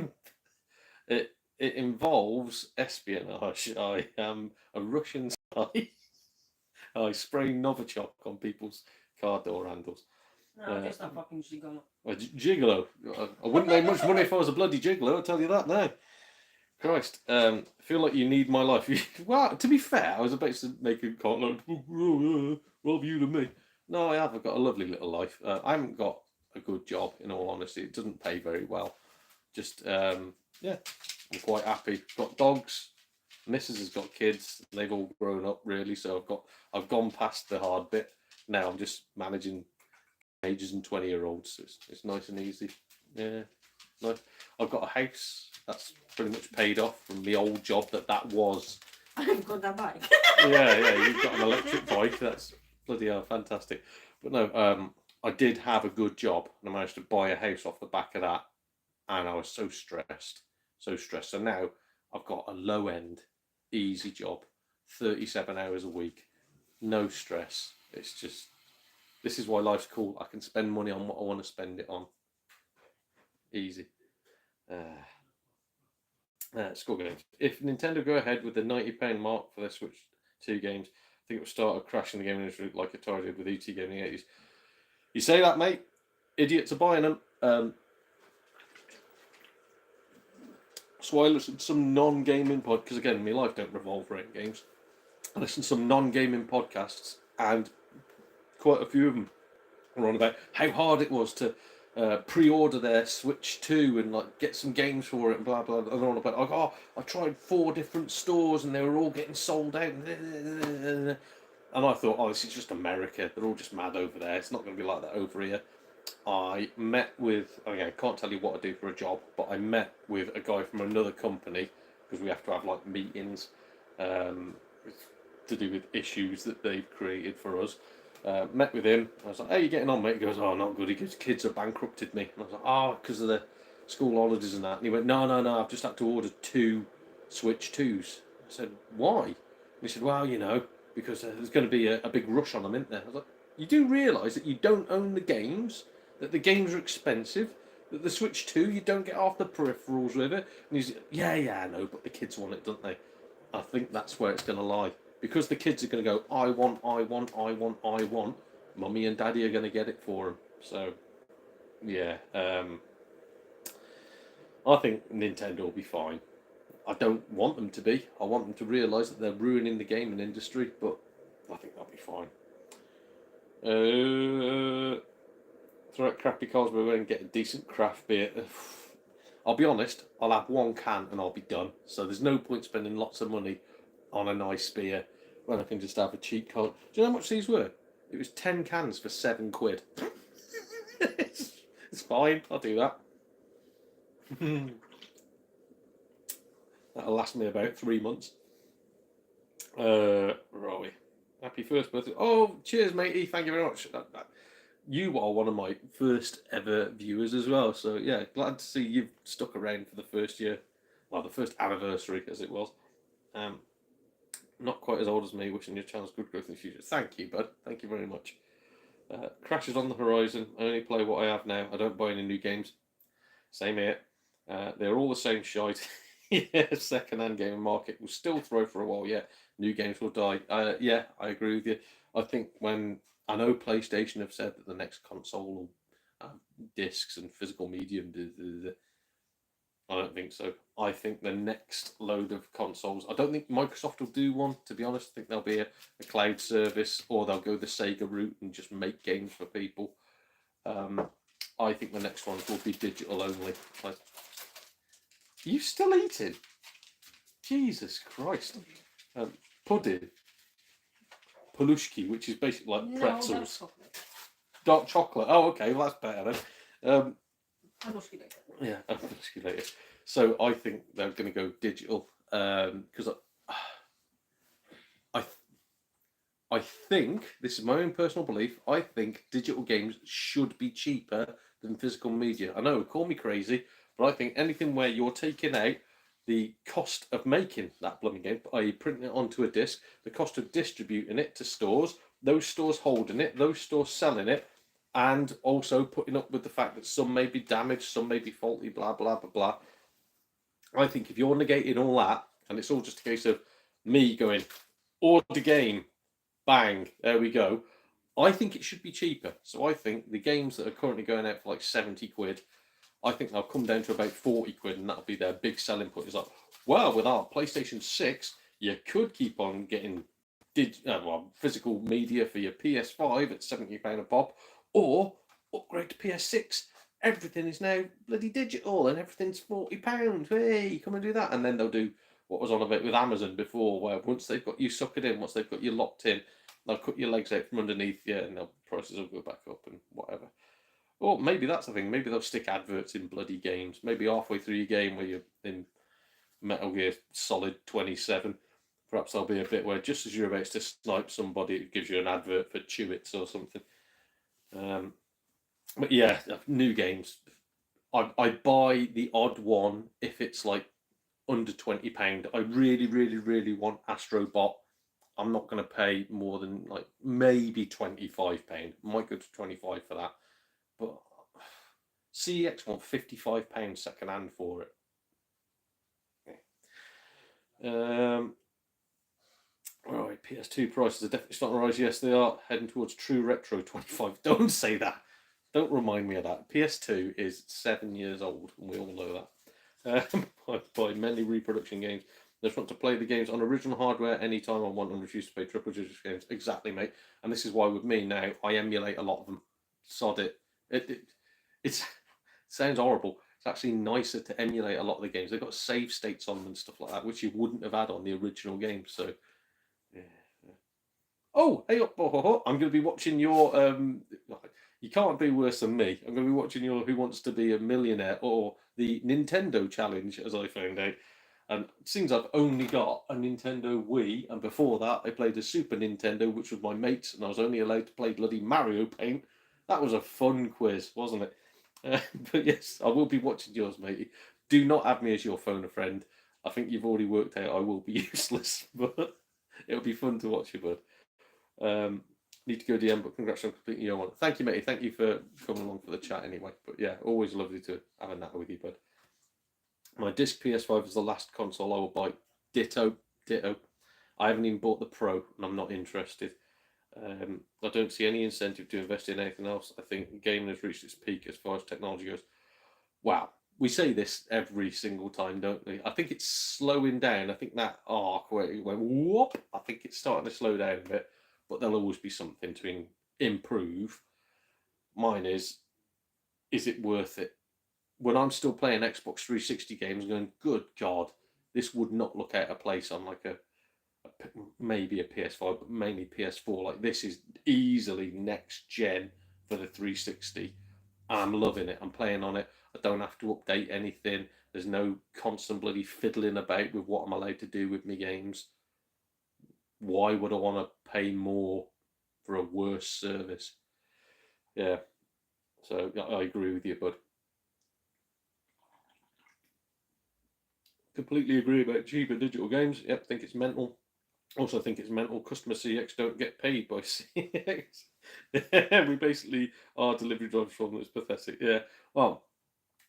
it involves espionage. I am a Russian spy. I spray Novichok on people's car door handles. No, just a fucking gigolo. A gigolo. I wouldn't make much money if I was a bloody gigolo, I'll tell you that now. Christ, I feel like you need my life. Well, to be fair, I was about to make a comment like, rather you than me. No, I have. I've got a lovely little life. I haven't got a good job, in all honesty. It doesn't pay very well. Just, yeah, I'm quite happy. Got dogs. Mrs. has got kids. They've all grown up, really. So I've gone past the hard bit. Now I'm just managing ages and 20-year-olds. So it's nice and easy. Yeah, nice. I've got a house that's pretty much paid off from the old job that was. I've got a bike. Yeah, you've got an electric bike. That's bloody hell, fantastic. But no, I did have a good job, and I managed to buy a house off the back of that, and I was so stressed. So now I've got a low-end, easy job, 37 hours a week, no stress. It's just, this is why life's cool. I can spend money on what I want to spend it on. Easy. Score games. If Nintendo go ahead with the £90 mark for their Switch 2 games, I think it will start crashing the gaming industry like Atari did with ET Game in the 80s. You say that, mate? Idiots are buying them. So I listen to some non-gaming pod because again, my life don't revolve around games. I listen to some non-gaming podcasts, and quite a few of them are on about how hard it was to pre-order their Switch 2 and like get some games for it and blah blah. And they're on about like, oh, I tried 4 different stores and they were all getting sold out. And I thought, oh, this is just America. They're all just mad over there. It's not going to be like that over here. I met with, okay, I can't tell you what I do for a job, but I met with a guy from another company because we have to have like meetings um, to do with issues that they've created for us. Met with him. I was like, "How are you getting on, mate?" He goes, "Oh, not good." He goes, "Kids have bankrupted me." And I was like, "Oh, because of the school holidays and that." And he went, "No, no, no. I've just had to order 2 Switch 2s." I said, "Why?" And he said, "Well, because there's going to be a big rush on them, isn't there?" I was like, "You do realise that you don't own the games, that the games are expensive, that the Switch 2 you don't get half the peripherals with it." And he's, "Yeah, yeah, I know, but the kids want it, don't they?" I think that's where it's going to lie. Because the kids are going to go, "I want, I want, I want, I want." Mummy and Daddy are going to get it for them. So, yeah, I think Nintendo will be fine. I don't want them to be. I want them to realise that they're ruining the gaming industry, but I think they'll be fine. Throw out crappy cards, we're going to get a decent craft beer. I'll be honest, I'll have 1 can and I'll be done. So there's no point spending lots of money on a nice beer when I can just have a cheap card. Do you know how much these were? It was 10 cans for £7. It's fine, I'll do that. That'll last me about 3 months. Where are we? Happy first birthday. Oh, cheers, matey. Thank you very much. You are one of my first ever viewers as well. So, yeah, glad to see you've stuck around for the first year. Well, the first anniversary, as it was. Not quite as old as me, wishing your channel's good growth in the future. Thank you, bud. Thank you very much. Crash is on the horizon. I only play what I have now. I don't buy any new games. Same here. They're all the same shite. Yeah, second-hand gaming market will still throw for a while. Yeah, new games will die. Yeah, I agree with you. I think I know PlayStation have said that the next console will have discs and physical medium. I don't think so. I think the next load of consoles, I don't think Microsoft will do one, to be honest. I think there'll be a cloud service, or they'll go the Sega route and just make games for people. I think the next ones will be digital only. Are you still eating? Jesus Christ. Pudding. Pelushki, which is basically like pretzels. No, Dark chocolate. Oh, okay, well, that's better then. Pelushki later. Yeah, I'll ask you later. So I think they're going to go digital because I think this is my own personal belief. I think digital games should be cheaper than physical media. I know, call me crazy, but I think anything where you're taking out the cost of making that blooming game, i.e., printing it onto a disc, the cost of distributing it to stores, those stores holding it, those stores selling it, and also putting up with the fact that some may be damaged, some may be faulty, blah, blah, blah, blah. I think if you're negating all that, and it's all just a case of me going, order game, bang, there we go, I think it should be cheaper. So I think the games that are currently going out for like 70 quid, I think they'll come down to about 40 quid, and that'll be their big selling point. It's like, well, with our PlayStation 6, you could keep on getting physical media for your PS5 at £70 a pop, or upgrade to PS6. Everything is now bloody digital, and everything's £40. Hey, come and do that. And then they'll do what was on about with Amazon before, where once they've got you suckered in, once they've got you locked in, they'll cut your legs out from underneath you, and the prices will go back up and whatever. Or maybe that's the thing. Maybe they'll stick adverts in bloody games. Maybe halfway through your game where you're in Metal Gear Solid 27, perhaps there'll be a bit where just as you're about to snipe somebody, it gives you an advert for Chewits or something. But yeah, new games. I buy the odd one if it's like under £20. I really, really, really want Astro Bot. I'm not going to pay more than like maybe £25. Might go to 25 for that. But CEX want £55 second hand for it. Right, PS2 prices are definitely starting to rise. Yes, they are heading towards true retro 25. Don't say that. Don't remind me of that. PS2 is 7 years old, and we all know that. By many reproduction games. They just want to play the games on original hardware anytime I want and refuse to pay triple digits games. Exactly, mate. And this is why with me now, I emulate a lot of them. Sod it. It sounds horrible. It's actually nicer to emulate a lot of the games. They've got save states on them and stuff like that, which you wouldn't have had on the original game. So, yeah. Oh, hey up, I'm going to be watching your. You can't do worse than me. I'm going to be watching your Who Wants to Be a Millionaire or the Nintendo Challenge, as I found out. And it seems I've only got a Nintendo Wii, and before that I played a Super Nintendo, which was my mate's, and I was only allowed to play bloody Mario Paint. That was a fun quiz, wasn't it? But yes, I will be watching yours, matey. Do not have me as your phone a friend. I think you've already worked out I will be useless, but it'll be fun to watch you, bud. Need to go DM, but congrats on completing your one. Thank you, matey. Thank you for coming along for the chat anyway. But yeah, always lovely to have a natter with you, bud. My disc PS5 is the last console I will buy. Ditto, ditto. I haven't even bought the Pro, and I'm not interested. I don't see any incentive to invest in anything else. I think gaming has reached its peak as far as technology goes. Wow, we say this every single time, don't we? I think it's slowing down. I think that arc where it went whoop, I think it's starting to slow down a bit, but there'll always be something to improve. Mine is it worth it? When I'm still playing Xbox 360 games, going, good God, this would not look out of place on like maybe a PS5, but mainly PS4. Like this is easily next gen for the 360. I'm loving it. I'm playing on it. I don't have to update anything. There's no constant bloody fiddling about with what I'm allowed to do with my games. Why would I want to pay more for a worse service? Yeah. So I agree with you, bud. Completely agree about cheaper digital games. Yep, think it's mental. Also think it's mental customer CX don't get paid by CX. We basically are delivery drivers from it's pathetic. Yeah. Well,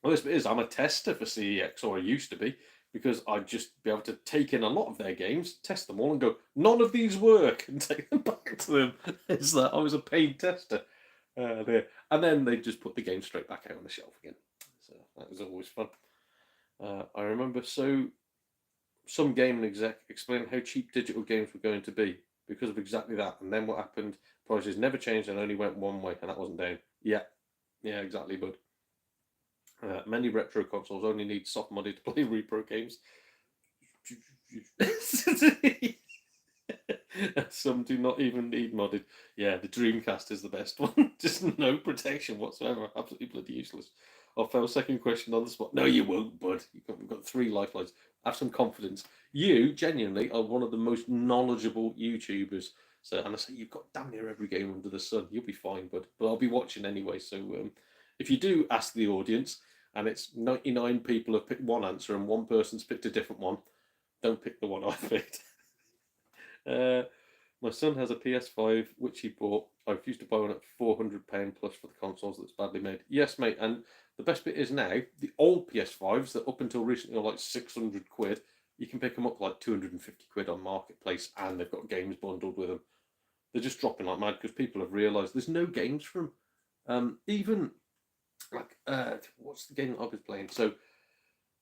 this bit is I'm a tester for CEX, or I used to be, because I'd just be able to take in a lot of their games, test them all, and go, none of these work, and take them back to them. It's that I was a paid tester there. And then they'd just put the game straight back out on the shelf again. So that was always fun. I remember some gaming exec explained how cheap digital games were going to be because of exactly that. And then what happened? Prices never changed and only went one way, and that wasn't down. Yeah, exactly, bud. Many retro consoles only need soft modded to play repro games. Some do not even need modded. Yeah, the Dreamcast is the best one. Just no protection whatsoever. Absolutely bloody useless. I'll fail second question on the spot. No, you won't, bud. You've got 3 lifelines. Have some confidence. You, genuinely, are one of the most knowledgeable YouTubers. So, and I say you've got damn near every game under the sun. You'll be fine, bud. But I'll be watching anyway. So, if you do ask the audience, and it's 99 people have picked one answer and one person's picked a different one, don't pick the one I picked. My son has a PS5 which he bought. I refused to buy one at £400 plus for the consoles that's badly made. Yes, mate, and the best bit is now the old PS5s that up until recently are like 600 quid. You can pick them up for like 250 quid on Marketplace, and they've got games bundled with them. They're just dropping like mad because people have realised there's no games for them. Even like what's the game that I was playing? So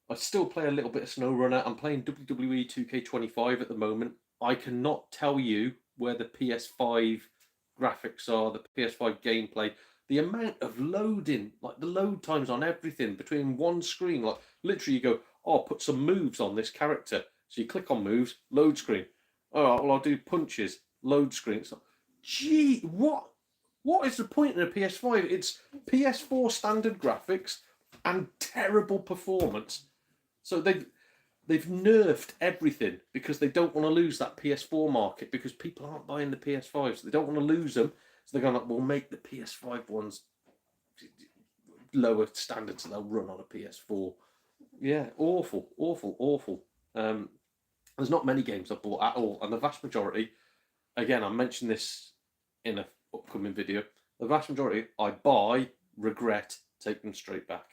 I still play a little bit of SnowRunner. I'm playing WWE 2K25 at the moment. I cannot tell you where the PS5 graphics are, the PS5 gameplay, the amount of loading, like the load times on everything between one screen. Like literally, you go, oh, I'll put some moves on this character. So you click on moves, load screen. All right, well, I'll do punches, load screen. It's like, gee, what is the point in a PS5? It's PS4 standard graphics and terrible performance. So they've nerfed everything because they don't want to lose that PS4 market because people aren't buying the PS5s. They don't want to lose them. So they're going like, we'll make the PS5 ones lower standards so they'll run on a PS4. Yeah, awful. There's not many games I've bought at all. And the vast majority, again, I mentioned this in an upcoming video, the vast majority I buy, regret, take them straight back.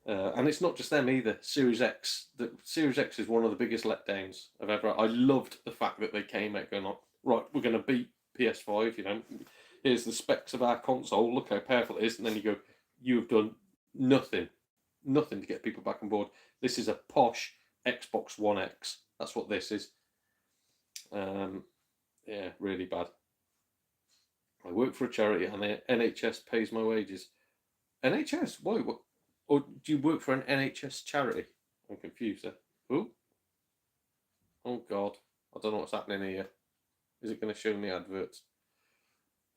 And it's not just them either. Series X. The Series X is one of the biggest letdowns I've ever. I loved the fact that they came out going, right, we're going to beat PS5. You know, here's the specs of our console. Look how powerful it is. And then you go, you have done nothing to get people back on board. This is a posh Xbox One X. That's what this is. Yeah, really bad. I work for a charity and the NHS pays my wages. NHS? Why? What? Or do you work for an NHS charity? I'm confused there. Who? Oh, God. I don't know what's happening here. Is it going to show me adverts?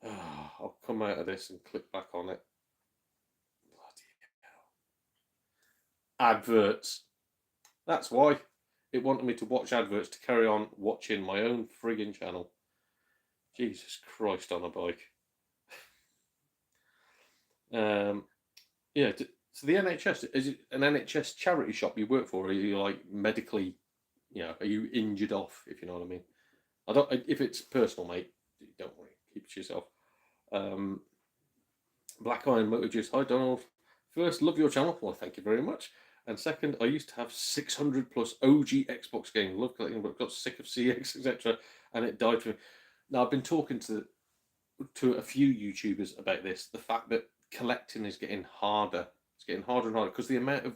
Oh, I'll come out of this and click back on it. Bloody hell. Adverts. That's why it wanted me to watch adverts to carry on watching my own frigging channel. Jesus Christ on a bike. Yeah, so the NHS, is it an NHS charity shop you work for? Or are you like medically, are you injured off, if you know what I mean? I don't. If it's personal, mate, don't worry, keep it to yourself. Black Iron Motor Juice. Hi, Donald. First, love your channel. Well, thank you very much. And second, I used to have 600 plus OG Xbox games. Love collecting, but got sick of CX, etc. And it died for me. Now, I've been talking to a few YouTubers about this. The fact that collecting is getting harder. It's getting harder and harder because the amount of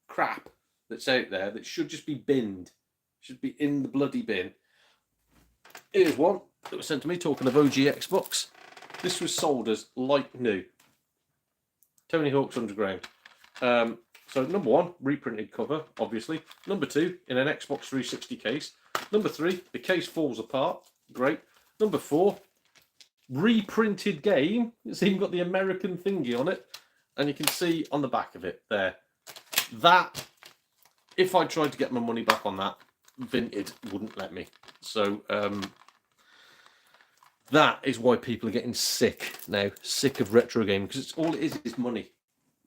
crap that's out there that should just be binned, should be in the bloody bin. Here's one that was sent to me talking of OG Xbox. This was sold as like new. Tony Hawk's Underground. So number one, reprinted cover, obviously. Number two, in an Xbox 360 case. Number three, the case falls apart. Great. Number four, reprinted game. It's even got the American thingy on it. And you can see on the back of it there. That, if I tried to get my money back on that, Vinted wouldn't let me. So that is why people are getting sick now. Sick of retro gaming. Because it's all it is money.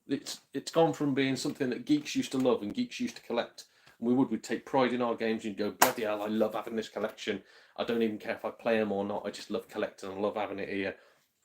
It's gone from being something that geeks used to love and geeks used to collect. And we'd take pride in our games and go, bloody hell, I love having this collection. I don't even care if I play them or not. I just love collecting. I love having it here.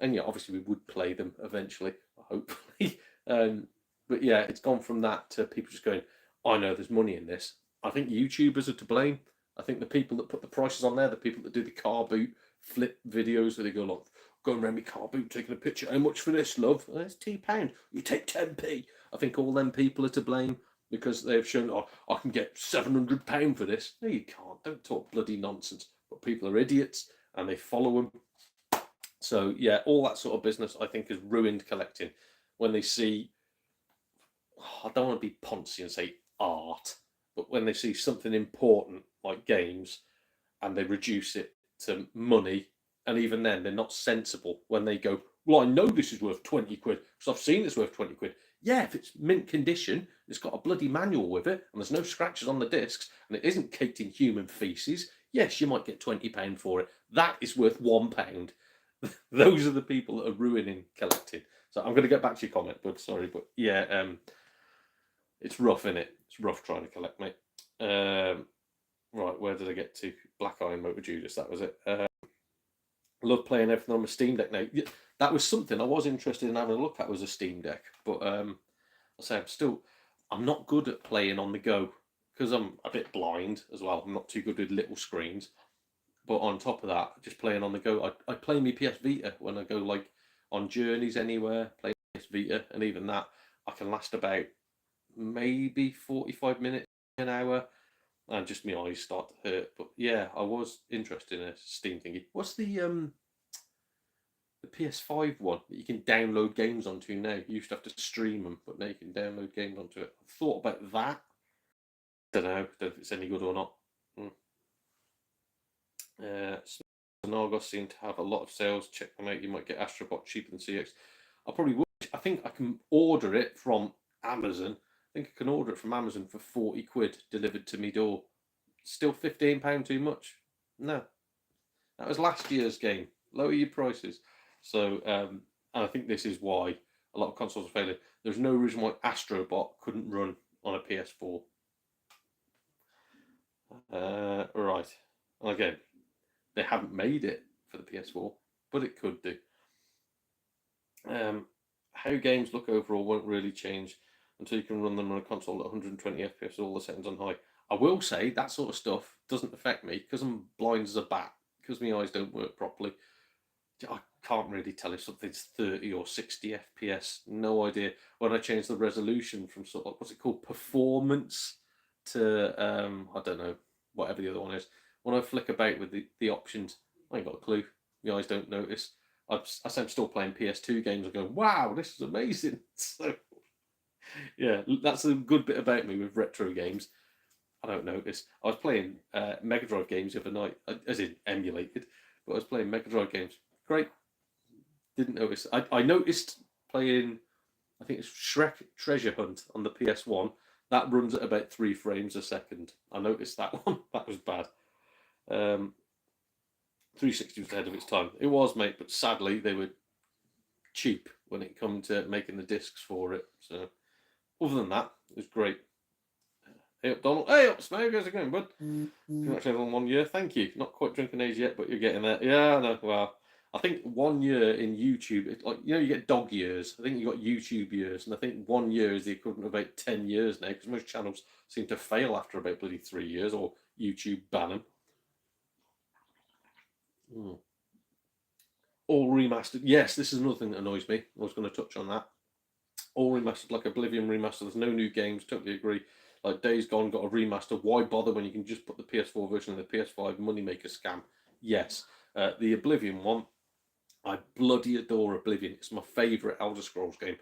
And yeah, obviously we would play them eventually, hopefully. But yeah, it's gone from that to people just going, I know there's money in this. I think YouTubers are to blame. I think the people that put the prices on there, the people that do the car boot flip videos where they go like, going around my car boot taking a picture. How much for this, love? Well, it's £2. You take 10p. I think all them people are to blame because they've shown, oh, I can get £700 for this. No, you can't. Don't talk bloody nonsense. But people are idiots and they follow them. So yeah, all that sort of business I think has ruined collecting. When they see, I don't want to be poncy and say art, but when they see something important like games and they reduce it to money. And even then, they're not sensible when they go, well, I know this is worth 20 quid because I've seen it's worth 20 quid. Yeah, if it's mint condition, it's got a bloody manual with it and there's no scratches on the discs and it isn't caked in human feces, yes, you might get £20 for it. That is worth £1. Those are the people that are ruining collecting. So I'm going to get back to your comment, but sorry. But yeah, it's rough, innit? It's rough trying to collect, mate. Right, where did I get to? Black Iron Motor Judas, that was it. Love playing everything on my Steam Deck now. That was something I was interested in having a look at, was a Steam Deck. But I say I'm not good at playing on the go because I'm a bit blind as well. I'm not too good with little screens. But on top of that, just playing on the go, I play my PS Vita when I go like on journeys anywhere, play PS Vita, and even that, I can last about maybe 45 minutes, an hour, and just my eyes start to hurt. But yeah, I was interested in a Steam thingy. What's the PS5 one that you can download games onto now? You used to have to stream them, but now you can download games onto it. I thought about that. Don't know if it's any good or not. And Argos seem to have a lot of sales. Check them out. You might get Astrobot cheaper than CX. I probably would. I think I can order it from Amazon. I think I can order it from Amazon for 40 quid delivered to me door. Still £15 too much? No. That was last year's game. Lower your prices. So, and I think this is why a lot of consoles are failing. There's no reason why Astrobot couldn't run on a PS4. Right. Again, they haven't made it for the PS4, but it could do. How games look overall won't really change until you can run them on a console at 120 FPS with all the settings on high. I will say that sort of stuff doesn't affect me because I'm blind as a bat, because my eyes don't work properly. I can't really tell if something's 30 or 60 FPS. No idea. When I change the resolution from sort of, what's it called, performance to, I don't know, whatever the other one is. When I flick about with the options, I ain't got a clue. My eyes don't notice. I say I'm still playing PS2 games. I'm going, wow, this is amazing. So, yeah, that's a good bit about me with retro games. I don't notice. I was playing Mega Drive games the other night, as in emulated, but I was playing Mega Drive games. Great. didn't notice. I noticed playing, I think it's Shrek Treasure Hunt on the PS1. That runs at about 3 frames a second. I noticed that one. That was bad. 360 was ahead of its time. It was, mate, but sadly they were cheap when it come to making the discs for it. So other than that, it was great. Hey up, Donald. Hey up, Smoke. How's it going, bud? Congratulations on 1 year. Thank you. Not quite drinking age yet, but you're getting there. Yeah, I know. Well, I think 1 year in YouTube, like you get dog years. I think you got YouTube years, and I think 1 year is the equivalent of about 10 years now, because most channels seem to fail after about bloody 3 years, or YouTube ban them. All remastered. Yes, this is another thing that annoys me. I was going to touch on that. All remastered, like Oblivion remastered. There's no new games. Totally agree. Like Days Gone got a remaster. Why bother when you can just put the PS4 version of the PS5 moneymaker scam? Yes. The Oblivion one, I bloody adore Oblivion. It's my favourite Elder Scrolls game.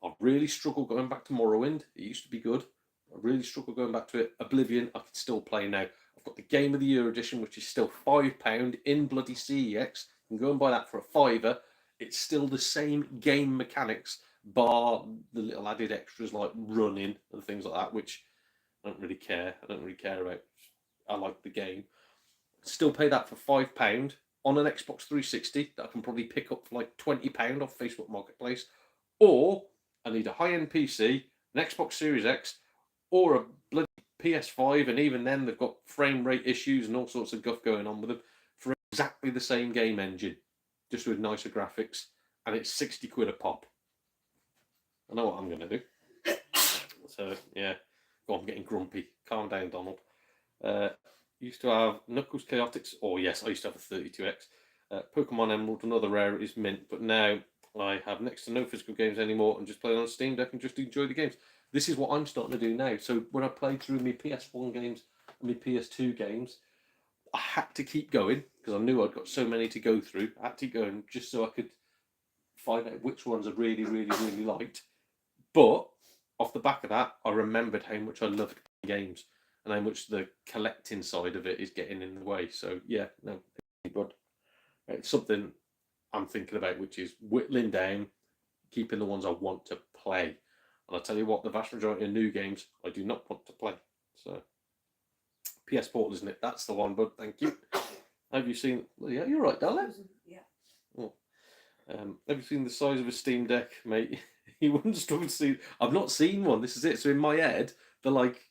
I really struggle going back to Morrowind. It used to be good. I really struggle going back to it. Oblivion, I can still play now. I've got the Game of the Year edition, which is still £5 in bloody CEX. You can go and buy that for a fiver. It's still the same game mechanics, bar the little added extras like running and things like that, which I don't really care. I don't really care about. I like the game. Still pay that for £5 on an Xbox 360 that I can probably pick up for like £20 off Facebook Marketplace. Or I need a high-end PC, an Xbox Series X, or a bloody PS5, and even then they've got frame rate issues and all sorts of guff going on with them for exactly the same game engine, just with nicer graphics, and it's 60 quid a pop. I know what I'm going to do. So, yeah. Go on, I'm getting grumpy. Calm down, Donald. Used to have Knuckles Chaotix. Oh, yes, I used to have a 32X. Pokemon Emerald, another rare, is mint, but now I have next to no physical games anymore and just play on Steam Deck and just enjoy the games. This is what I'm starting to do now. So when I played through my PS1 games and my PS2 games, I had to keep going because I knew I'd got so many to go through. I had to keep going just so I could find out which ones I really, really, really liked. But off the back of that, I remembered how much I loved games and how much the collecting side of it is getting in the way. So yeah, no, but it's something I'm thinking about, which is whittling down, keeping the ones I want to play. And I tell you what, the vast majority of new games I do not want to play. So PS Portal, isn't it? That's the one, bud. Thank you. Have you seen? Well, yeah, you're right, darling. Yeah. Oh. Have you seen the size of a Steam Deck, mate? You wouldn't struggle to see. I've not seen one. This is it. So in my head, they're like,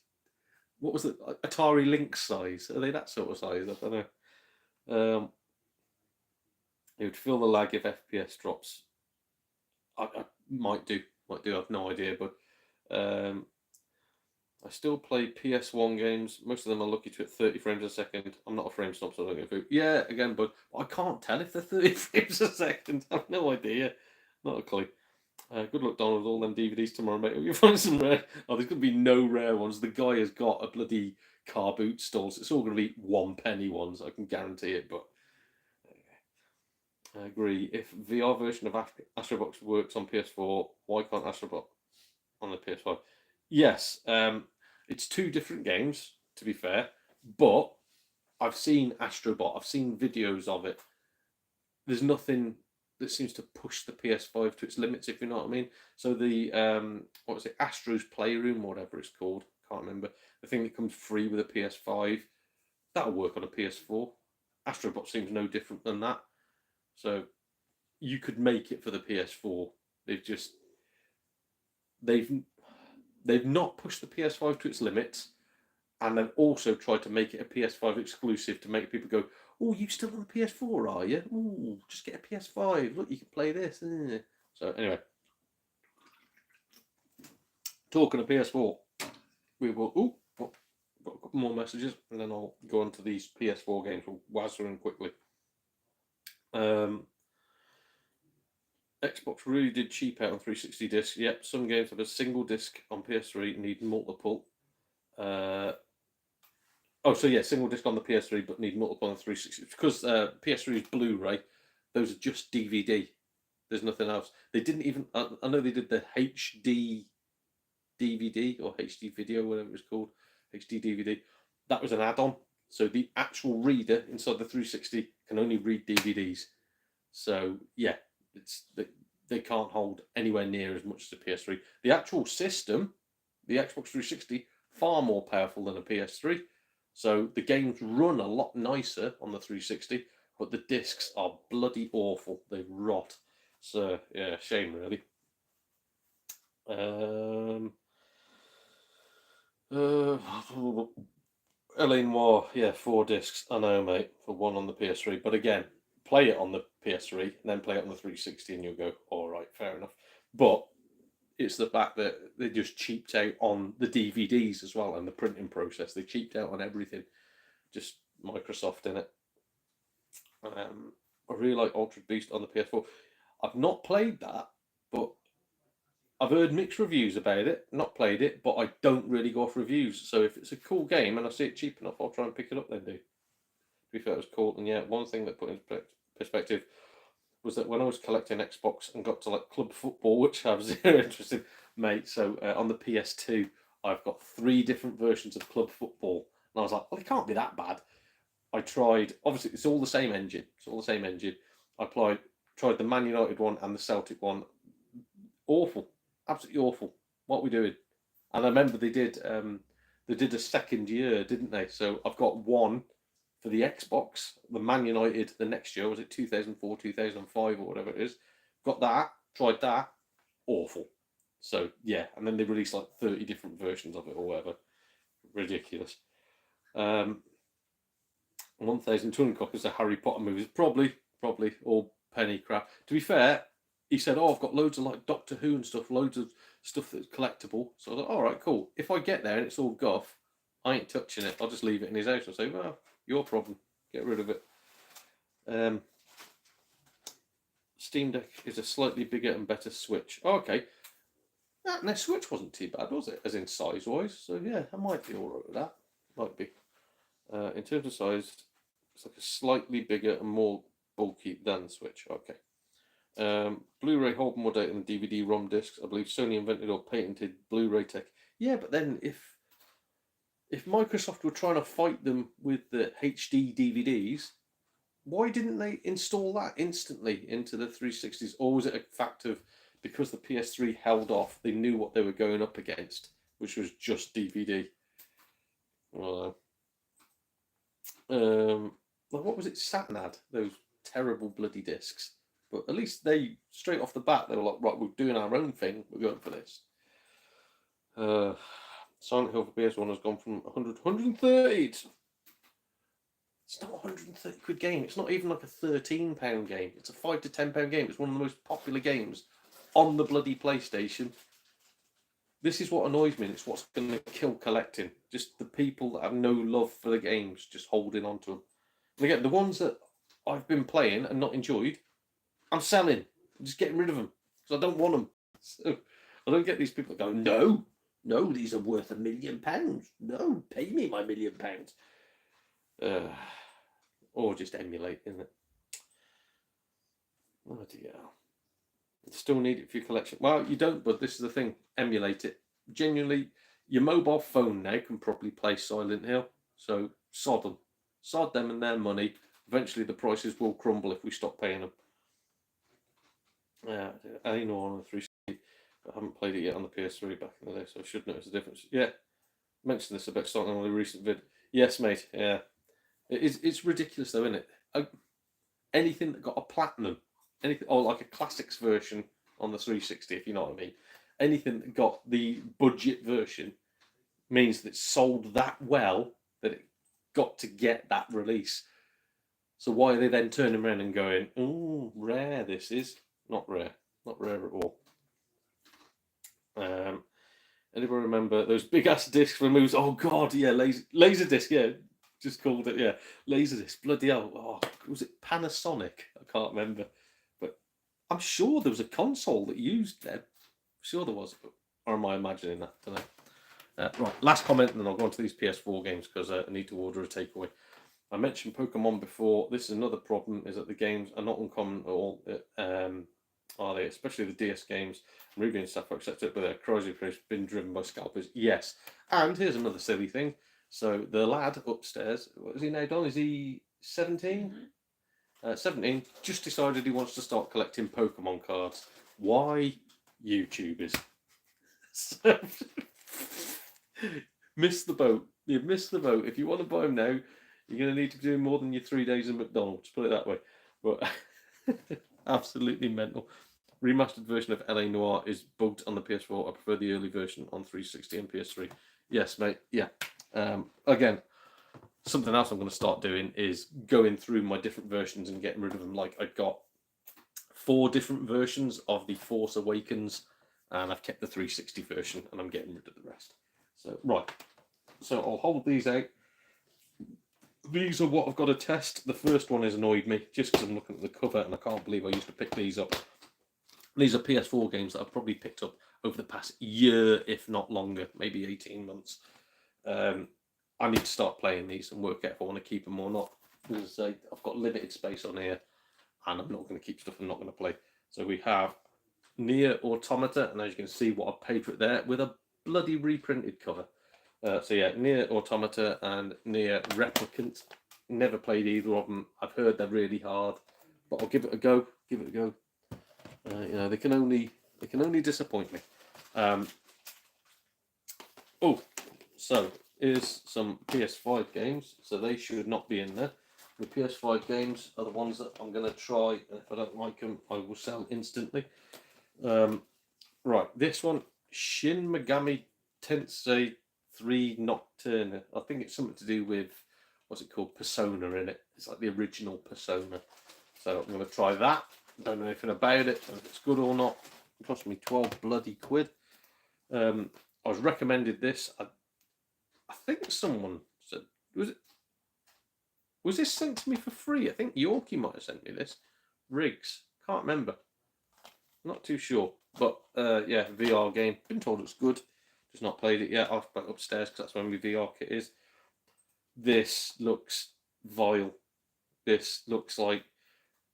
what was it? Atari Lynx size? Are they that sort of size? I don't know. It would feel the lag if FPS drops. I might do. I have no idea, but I still play PS1 games. Most of them are lucky to hit 30 frames a second. I'm not a frame snob, so I don't get food. Yeah, again, but I can't tell if they're 30 frames a second. I've no idea. Not a clue. Good luck, Donald, with all them DVDs tomorrow, mate. Hope you find some rare. Oh, there's going to be no rare ones. The guy has got a bloody car boot stall, so it's all going to be 1 penny ones. I can guarantee it, but I agree. If VR version of Astrobox works on PS4, why can't Astrobot on the PS5? Yes, it's 2 different games, to be fair, but I've seen Astrobot. I've seen videos of it. There's nothing that seems to push the PS5 to its limits, if you know what I mean. So the what was it, Astro's Playroom, whatever it's called, can't remember. The thing that comes free with a PS5, that'll work on a PS4. Astrobot seems no different than that. So you could make it for the PS4. They've not pushed the PS5 to its limits, and they've also tried to make it a PS5 exclusive to make people go, oh, you still on the PS4, are you? Oh, just get a PS5. Look, you can play this. So anyway, talking of PS4, we will. Oh, got a couple more messages, and then I'll go on to these PS4 games. We'll whiz through them quickly. Xbox really did cheap out on 360 discs. Yep, some games have a single disc on PS3 and need multiple. Single disc on the PS3 but need multiple on the 360. Because PS3 is Blu-ray, those are just DVD. There's nothing else. They didn't even. I know they did the HD DVD or HD video, whatever it's called, HD DVD. That was an add-on. So the actual reader inside the 360 can only read DVDs. So yeah, they can't hold anywhere near as much as a PS3. The actual system, the Xbox 360, far more powerful than a PS3. So the games run a lot nicer on the 360, but the discs are bloody awful. They rot. So yeah, shame really. Elaine War, yeah, 4 discs. I know, mate, for 1 on the PS3. But again, play it on the PS3 and then play it on the 360, and you'll go, all right, fair enough. But it's the fact that they just cheaped out on the DVDs as well and the printing process. They cheaped out on everything. Just Microsoft in it. I really like Altered Beast on the PS4. I've not played that, but I've heard mixed reviews about it. Not played it, but I don't really go off reviews. So if it's a cool game and I see it cheap enough, I'll try and pick it up then, do. To be fair, it was cool. And yeah, one thing that put into perspective was that when I was collecting Xbox and got to like club football, which I was zero interested, mate. So on the PS2, I've got 3 different versions of club football, and I was like, well, it can't be that bad. I tried. Obviously, it's all the same engine. I tried the Man United one and the Celtic one. Awful, absolutely awful. What are we doing? And I remember they did a second year, didn't they? So I've got one for the Xbox, the Man United, the next year, was it 2004, 2005 or whatever it is? Got that, tried that, awful. So yeah, and then they released like 30 different versions of it or whatever. Ridiculous. 1,200 copies of Harry Potter movies, probably all penny crap. To be fair, he said, "Oh, I've got loads of like Doctor Who and stuff, loads of stuff that's collectible." So I was like, "All right, cool. If I get there and it's all guff, I ain't touching it. I'll just leave it in his house." I say, "Well, your problem. Get rid of it." Steam Deck is a slightly bigger and better Switch. Oh, okay. That Switch wasn't too bad, was it? As in size-wise. So yeah, I might be all right with that. Might be. In terms of size, it's like a slightly bigger and more bulky than the Switch. Okay. Blu-ray hold more data than DVD-ROM discs. I believe Sony invented or patented Blu-ray tech. Yeah, but then if Microsoft were trying to fight them with the HD DVDs, why didn't they install that instantly into the 360s? Or was it a fact of because the PS3 held off, they knew what they were going up against, which was just DVD? Well, what was it Saturn had? Those terrible bloody discs. But at least they, straight off the bat, they were like, right, we're doing our own thing. We're going for this. Silent Hill for PS1 has gone from 130. It's not a 130 quid game. It's not even like a £13 game. It's a £5 to £10 game. It's one of the most popular games on the bloody PlayStation. This is what annoys me, and it's what's going to kill collecting. Just the people that have no love for the games, just holding on to them. And again, the ones that I've been playing and not enjoyed, I'm selling. I'm just getting rid of them because I don't want them. So I don't get these people that go, no, these are worth £1 million. No, pay me my £1 million. Or just emulate, isn't it? Oh dear. You still need it for your collection. Well, you don't, but this is the thing. Emulate it. Genuinely, your mobile phone now can probably play Silent Hill. So sod them. Sod them and their money. Eventually the prices will crumble if we stop paying them. I know on the 360. I haven't played it yet on the PS3 back in the day, so I should notice the difference. Yeah. Mention this about starting on a recent vid. Yes, mate. Yeah. It's ridiculous though, isn't it? Anything that got a platinum, anything, or like a classics version on the 360, if you know what I mean. Anything that got the budget version means that it's sold that well that it got to get that release. So why are they then turning around and going, "Oh, rare this is"? Not rare at all. Anybody remember those big ass discs removes? Oh god, yeah, laser disc, yeah. Just called it, yeah. Laserdisc, bloody hell. Oh, was it Panasonic? I can't remember. But I'm sure there was a console that used them. Sure there was. Or am I imagining that? I don't know. Right, last comment, and then I'll go on to these PS4 games because I need to order a takeaway. I mentioned Pokemon before. This is another problem, is that the games are not uncommon at all. Are they? Especially the DS games, Ruby and Sapphire, etc. But their crazy has been driven by scalpers. Yes. And here's another silly thing. So the lad upstairs, what is he now done? Is he 17? 17, just decided he wants to start collecting Pokemon cards. Why? YouTubers. So, missed the boat. You've missed the boat. If you want to buy them now, you're going to need to do more than your 3 days in McDonald's, put it that way. But absolutely mental. Remastered version of LA Noire is bugged on the PS4. I prefer the early version on 360 and PS3. Yes, mate. Yeah. Again, something else I'm going to start doing is going through my different versions and getting rid of them. Like, I've got 4 different versions of the Force Awakens, and I've kept the 360 version, and I'm getting rid of the rest. So, right. So I'll hold these out. These are what I've got to test. The first one has annoyed me, just because I'm looking at the cover, and I can't believe I used to pick these up. These are PS4 games that I've probably picked up over the past year, if not longer, maybe 18 months. I need to start playing these and work out if I want to keep them or not. Because I've got limited space on here, and I'm not going to keep stuff I'm not going to play. So we have Nier Automata, and as you can see what I paid for it there, with a bloody reprinted cover. So yeah, Nier Automata and Nier Replicant. Never played either of them. I've heard they're really hard, but I'll give it a go. Give it a go. You know, they can only disappoint me. Oh, so here's some PS5 games. So they should not be in there. The PS5 games are the ones that I'm going to try, and if I don't like them, I will sell instantly. Right, this one, Shin Megami Tensei 3 Nocturne. I think it's something to do with, what's it called, Persona in it. It's like the original Persona. So I'm going to try that. Don't know anything about it, if it's good or not. It cost me 12 bloody quid. I was recommended this. I think someone said, was this sent to me for free? I think Yorkie might have sent me this. Riggs, can't remember. Not too sure. But yeah, VR game. Been told it's good. Just not played it yet. I'll put it upstairs because that's where my VR kit is. This looks vile. This looks like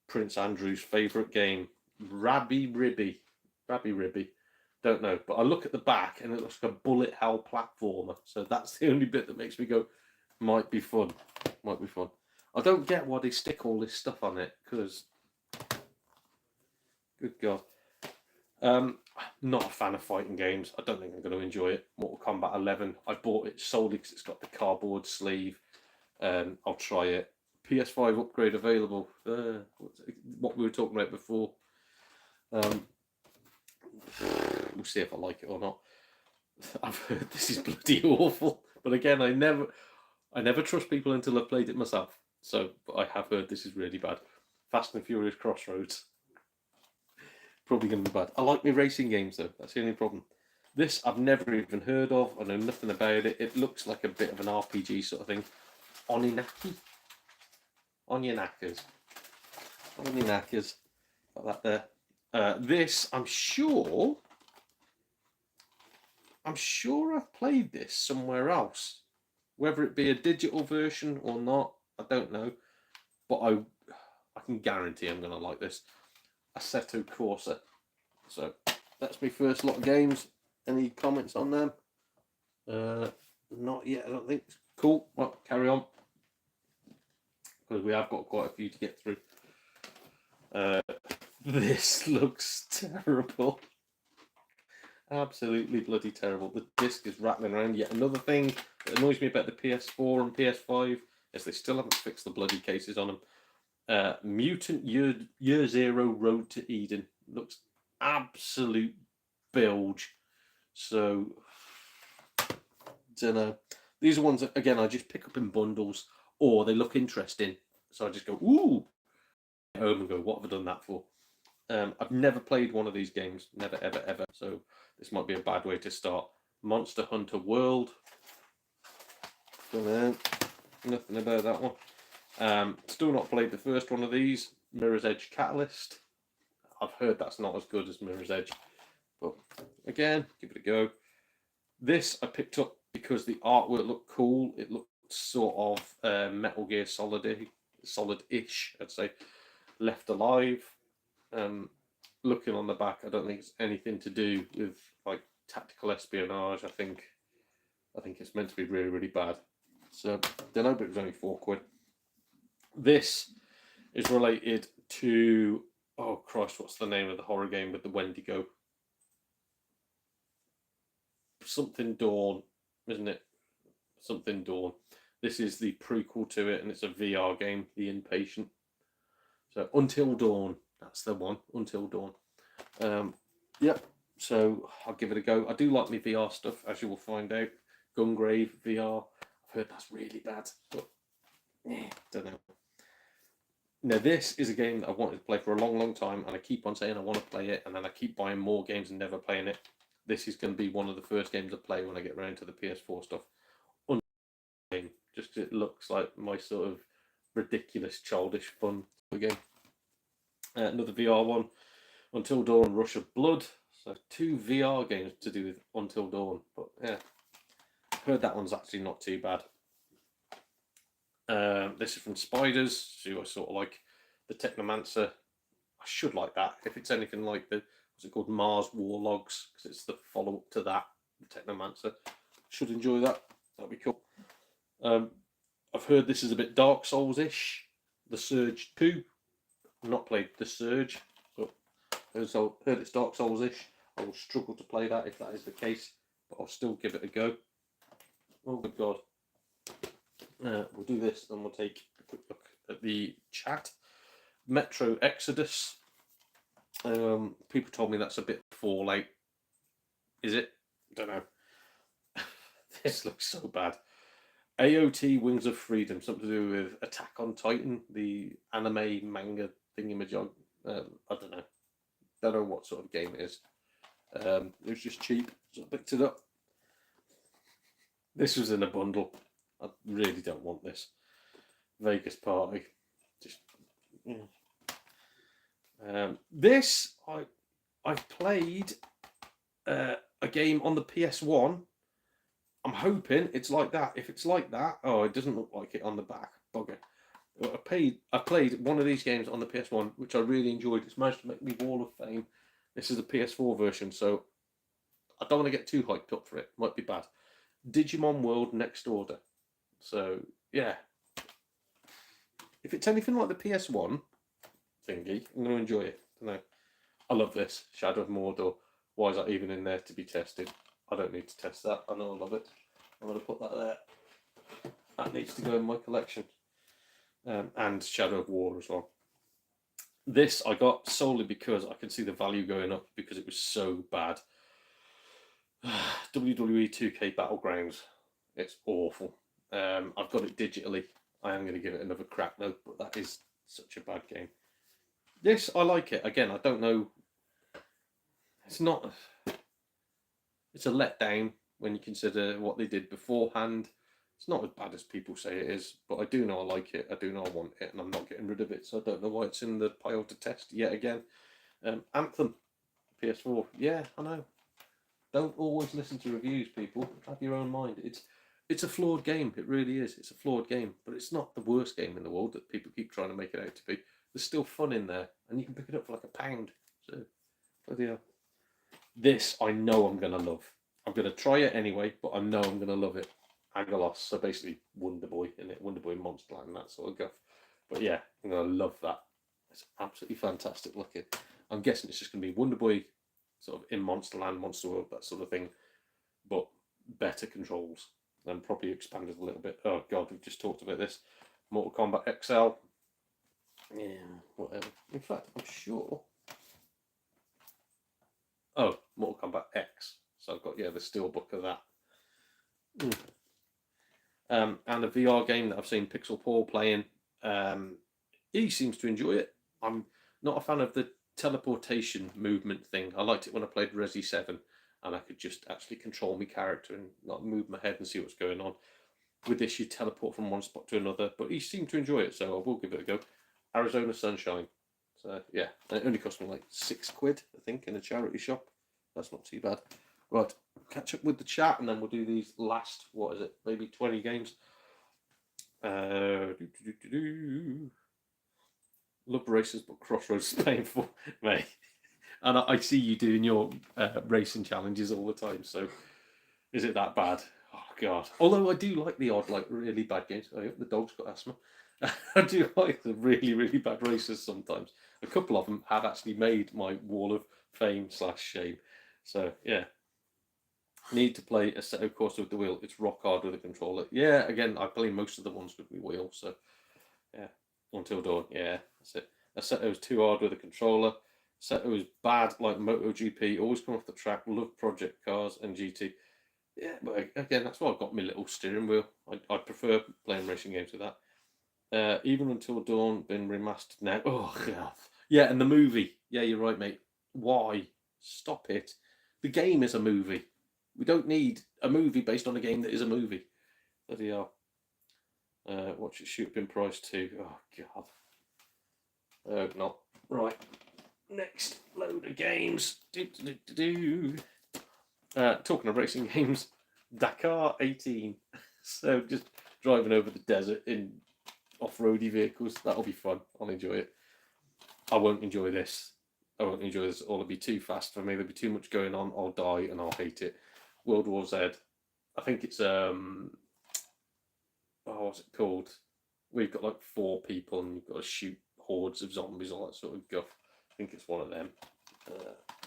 Prince Andrew's favourite game. Rabby Ribby. Don't know. But I look at the back and it looks like a bullet hell platformer. So that's the only bit that makes me go, might be fun. Might be fun. I don't get why they stick all this stuff on it, because good God. Not a fan of fighting games. I don't think I'm going to enjoy it. Mortal Kombat 11. I bought it solely because it's got the cardboard sleeve. I'll try it. PS5 upgrade available. What we were talking about before. We'll see if I like it or not. I've heard this is bloody awful, but again, I never trust people until I've played it myself. So, but I have heard this is really bad. Fast and Furious Crossroads. Probably going to be bad. I like my racing games though. That's the only problem. This I've never even heard of. I know nothing about it. It looks like a bit of an RPG sort of thing. Oninaki. Onion-knackers. Got that there. This, I'm sure I've played this somewhere else. Whether it be a digital version or not, I don't know. But I can guarantee I'm going to like this. Assetto Corsa. So, that's my first lot of games. Any comments on them? Not yet, I don't think. Cool. Well, carry on. Because we have got quite a few to get through. This looks terrible. Absolutely bloody terrible. The disc is rattling around. Yet another thing that annoys me about the PS4 and PS5 is they still haven't fixed the bloody cases on them. Mutant Year Zero Road to Eden. Looks absolute bilge. So, don't know. These are ones that, again, I just pick up in bundles, or they look interesting. So I just go, ooh, home and go, what have I done that for? I've never played one of these games. Never, ever, ever. So this might be a bad way to start. Monster Hunter World. Don't know. Nothing about that one. Still not played the first one of these. Mirror's Edge Catalyst. I've heard that's not as good as Mirror's Edge. But again, give it a go. This I picked up because the artwork looked cool. It looked sort of Metal Gear Solid-ish, I'd say. Left Alive. Looking on the back, I don't think it's anything to do with like tactical espionage. I think it's meant to be really, really bad. So don't know, but it was only £4. This is related to, oh Christ, what's the name of the horror game with the Wendigo? Something Dawn, isn't it? Something Dawn. This is the prequel to it, and it's a VR game, The Inpatient. So Until Dawn, that's the one. Until Dawn. Yep. So I'll give it a go. I do like my VR stuff, as you will find out. Gungrave VR. I've heard that's really bad, but don't know. Now this is a game that I've wanted to play for a long, long time, and I keep on saying I want to play it, and then I keep buying more games and never playing it. This is going to be one of the first games I play when I get around to the PS4 stuff. Just because it looks like my sort of ridiculous, childish fun game. Another VR one, Until Dawn, Rush of Blood. So 2 VR games to do with Until Dawn. But yeah, I've heard that one's actually not too bad. This is from Spiders, who I sort of like. The Technomancer. I should like that. If it's anything like the, what's it called, Mars Warlogs, because it's the follow-up to that, the Technomancer. Should enjoy that. That'd be cool. I've heard this is a bit Dark Souls-ish. The Surge 2. I've not played The Surge, but heard it's Dark Souls-ish. I will struggle to play that if that is the case, but I'll still give it a go. Oh, good God. We'll do this, and we'll take a quick look at the chat. Metro Exodus. People told me that's a bit Fallout. Is it? Don't know. This looks so bad. AOT Wings of Freedom, something to do with Attack on Titan, the anime manga thingamajig. I don't know. Don't know what sort of game it is. It was just cheap, so I picked it up. This was in a bundle. I really don't want this. Vegas Party. Just. This I've played a game on the PS1. I'm hoping it's like that. If it's like that, oh, it doesn't look like it on the back. Bugger. I played one of these games on the PS1, which I really enjoyed. It's managed to make me Wall of Fame. This is the PS4 version, so I don't want to get too hyped up for it. Might be bad. Digimon World Next Order. So, yeah. If it's anything like the PS1 thingy, I'm going to enjoy it. I don't know. I love this. Shadow of Mordor. Why is that even in there to be tested? I don't need to test that. I know I love it. I'm going to put that there. That needs to go in my collection. And Shadow of War as well. This I got solely because I can see the value going up because it was so bad. WWE 2K Battlegrounds. It's awful. I've got it digitally. I am going to give it another crack though, but that is such a bad game. This, I like it. Again, I don't know. It's not... It's a letdown when you consider what they did beforehand. It's not as bad as people say it is, but I do know I like it. I do know I want it, and I'm not getting rid of it, so I don't know why it's in the pile to test yet again. Anthem, PS4. Yeah, I know. Don't always listen to reviews, people. Have your own mind. It's a flawed game. It really is. It's a flawed game, but it's not the worst game in the world that people keep trying to make it out to be. There's still fun in there, and you can pick it up for like £1. So, bloody hell. This I know I'm going to love. I'm going to try it anyway, but I know I'm going to love it. Agalos, so basically Wonder Boy, in it, Wonder Boy Monsterland, that sort of guff. But yeah, I'm going to love that. It's absolutely fantastic looking. I'm guessing it's just going to be Wonder Boy sort of in Monsterland, Monster World, that sort of thing, but better controls and probably expanded a little bit. Oh God, we've just talked about this. Mortal Kombat XL. Yeah, whatever. In fact, I'm sure. Oh, Mortal Kombat X. So I've got, yeah, the steelbook of that. And a VR game that I've seen Pixel Paul playing. He seems to enjoy it. I'm not a fan of the teleportation movement thing. I liked it when I played Resi 7 and I could just actually control my character and not move my head and see what's going on. With this, you teleport from one spot to another, but he seemed to enjoy it, so I will give it a go. Arizona Sunshine. So, yeah, and it only cost me like £6, I think, in a charity shop. That's not too bad. Right, catch up with the chat and then we'll do these last, what is it, maybe 20 games. Love races, but Crossroads is painful, mate. And I see you doing your racing challenges all the time, so is it that bad? Oh God! Although I do like the odd, like really bad games. I hope the dog's got asthma. I do like the really, really bad races sometimes. A couple of them have actually made my wall of fame / shame. So yeah, need to play a set of course with the wheel. It's rock hard with a controller. Yeah, again, I play most of the ones with the wheel. So yeah, Until Dawn. Yeah, that's it. A set was too hard with a controller. Set was bad like MotoGP. Always come off the track. Love project cars and GT. Yeah, but again, that's why I've got my little steering wheel. I prefer playing racing games with that. Even Until Dawn been remastered now. Oh God. Yeah, and the movie. Yeah, you're right, mate. Why? Stop it. The game is a movie. We don't need a movie based on a game that is a movie. Bloody hell. Watch it shoot up in price too. Oh God. Not right. Next load of games. Talking of racing games, Dakar 18. So just driving over the desert in off-roady vehicles. That'll be fun. I'll enjoy it. I won't enjoy this. I won't enjoy this. It'll be too fast for me. There'll be too much going on. I'll die and I'll hate it. World War Z. I think it's what's it called? We've got like 4 people and you've got to shoot hordes of zombies, all that sort of guff. I think it's one of them.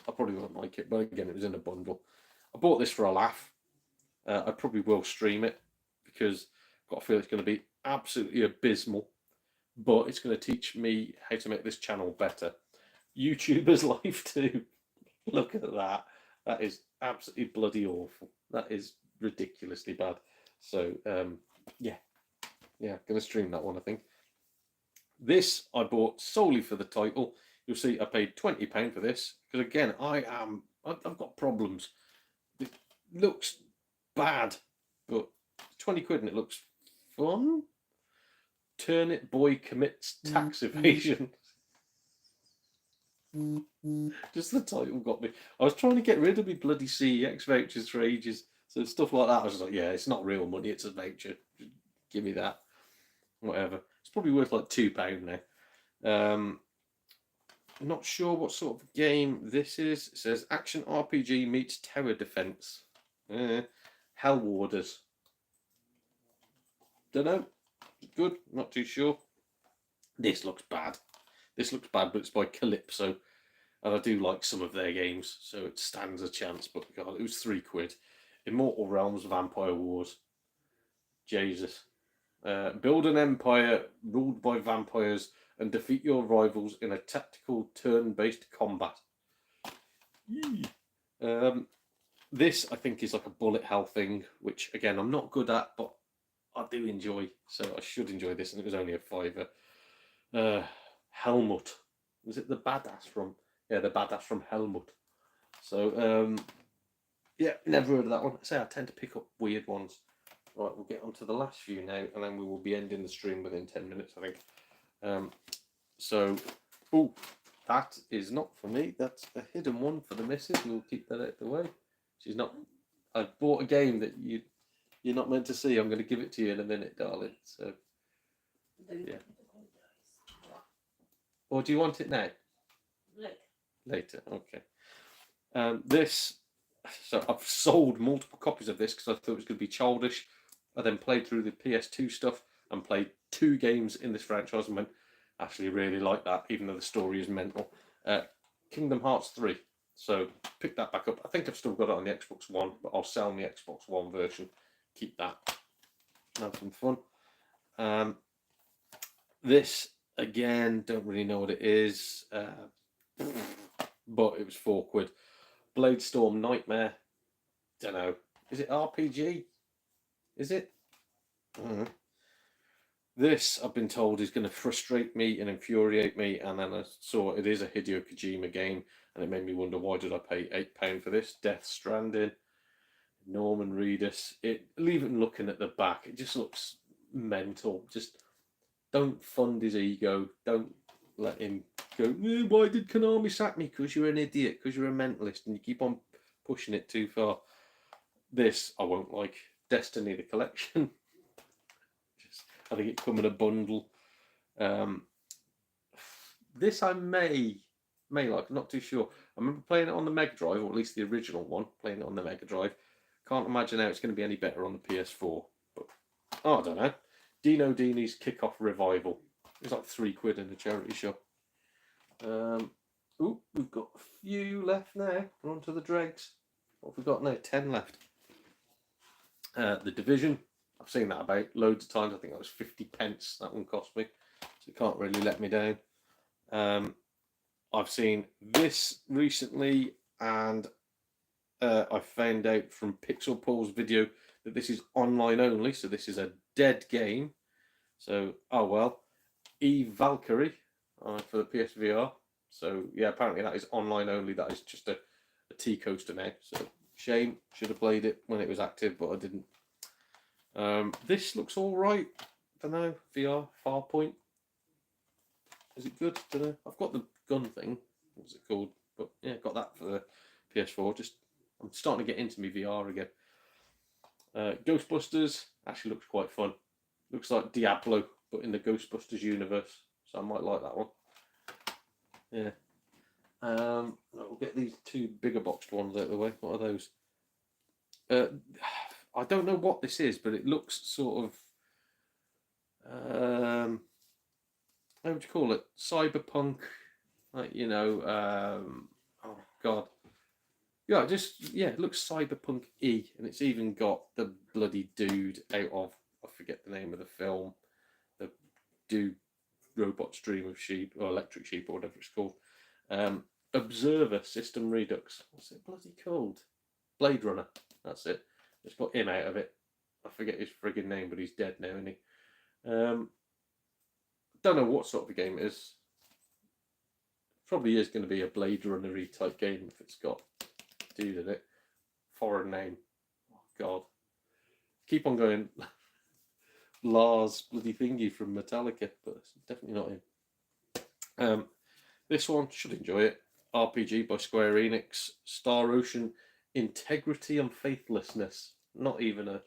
I probably won't like it, but again, it was in a bundle. I bought this for a laugh. I probably will stream it because I've got a feel it's going to be absolutely abysmal, but it's going to teach me how to make this channel better. YouTuber's life too. Look at that. That is absolutely bloody awful. That is ridiculously bad. So yeah, going to stream that one, I think. This I bought solely for the title. You'll see I paid £20 for this because again I've got problems. It looks bad, but 20 quid and it looks fun. Turnip Boy commits tax evasion. Just the title got me. I was trying to get rid of me bloody CEX vouchers for ages. So stuff like that, I was just like, yeah, it's not real money, it's a voucher. Give me that. Whatever. It's probably worth like £2 now. Not sure what sort of game this is. It says action RPG meets tower defense. Hell Warders. Don't know. Good. Not too sure. This looks bad. This looks bad, but it's by Calypso, and I do like some of their games, so it stands a chance. But God, it was £3. Immortal Realms Vampire Wars. Jesus. Build an empire ruled by vampires and defeat your rivals in a tactical turn-based combat. This, I think, is like a bullet hell thing, which, again, I'm not good at, but I do enjoy, so I should enjoy this, and it was only a £5. Helmut. Was it the badass from... Yeah, the badass from Helmut. So, yeah, never heard of that one. I say I tend to pick up weird ones. Right, we'll get on to the last few now, and then we will be ending the stream within 10 minutes, I think. Oh, that is not for me. That's a hidden one for the missus. We'll keep that out of the way. She's not... I bought a game that you're not meant to see. I'm going to give it to you in a minute, darling. So, yeah. Or do you want it now? Later, okay. This... So I've sold multiple copies of this because I thought it was going to be childish. I then played through the PS2 stuff and played 2 games in this franchise and went, actually really like that, even though the story is mental. Kingdom Hearts 3. So pick that back up. I think I've still got it on the Xbox One, but I'll sell the Xbox One version. Keep that. Have some fun. This, again, don't really know what it is. But it was £4. Bladestorm Nightmare. Don't know. Is it RPG? Is it? This, I've been told, is going to frustrate me and infuriate me, and then I saw it is a Hideo Kojima game, and it made me wonder, why did I pay £8 for this? Death Stranding, Norman Reedus. Even looking at the back, it just looks mental. Just don't fund his ego. Don't let him go, why did Konami sack me? Because you're an idiot, because you're a mentalist, and you keep on pushing it too far. This, I won't like. Destiny, the collection. I think it come in a bundle. This I may like, I'm not too sure. I remember playing it on the Mega Drive, or at least the original one, playing it on the Mega Drive. Can't imagine how it's going to be any better on the PS4. But I don't know. Dino Dini's Kickoff Revival. It's like £3 in a charity shop. We've got a few left now. We're on to the dregs. What have we got now? 10 left. The Division. I've seen that about loads of times. I think that was 50p that one cost me. So it can't really let me down. I've seen this recently, and I found out from Pixel Paul's video that this is online only. So this is a dead game. So, oh well. Eve Valkyrie for the PSVR. So yeah, apparently that is online only. That is just a T coaster now. So shame. Should have played it when it was active, but I didn't. This looks all right. Don't know. VR Farpoint. Is it good? Don't know. I've got the gun thing. What's it called? But yeah, got that for the PS4. Just I'm starting to get into my VR again. Ghostbusters actually looks quite fun. Looks like Diablo, but in the Ghostbusters universe. So I might like that one. Yeah. We'll get these two bigger boxed ones out of the way. What are those? I don't know what this is, but it looks sort of how would you call it? Cyberpunk, like, you know. Oh god. Yeah, it looks cyberpunk-y, and it's even got the bloody dude out of, I forget the name of the film, the dude robot stream of sheep or electric sheep or whatever it's called. Observer System Redux. What's it bloody called? Blade Runner. That's it. Let's put him out of it. I forget his frigging name, but he's dead now, isn't he? Don't know what sort of a game it is. Probably is going to be a Blade Runner-y type game if it's got dude in it. Foreign name. Oh god. Keep on going. Lars bloody thingy from Metallica, but it's definitely not him. This one, should enjoy it. RPG by Square Enix. Star Ocean Integrity and Faithlessness. Not even a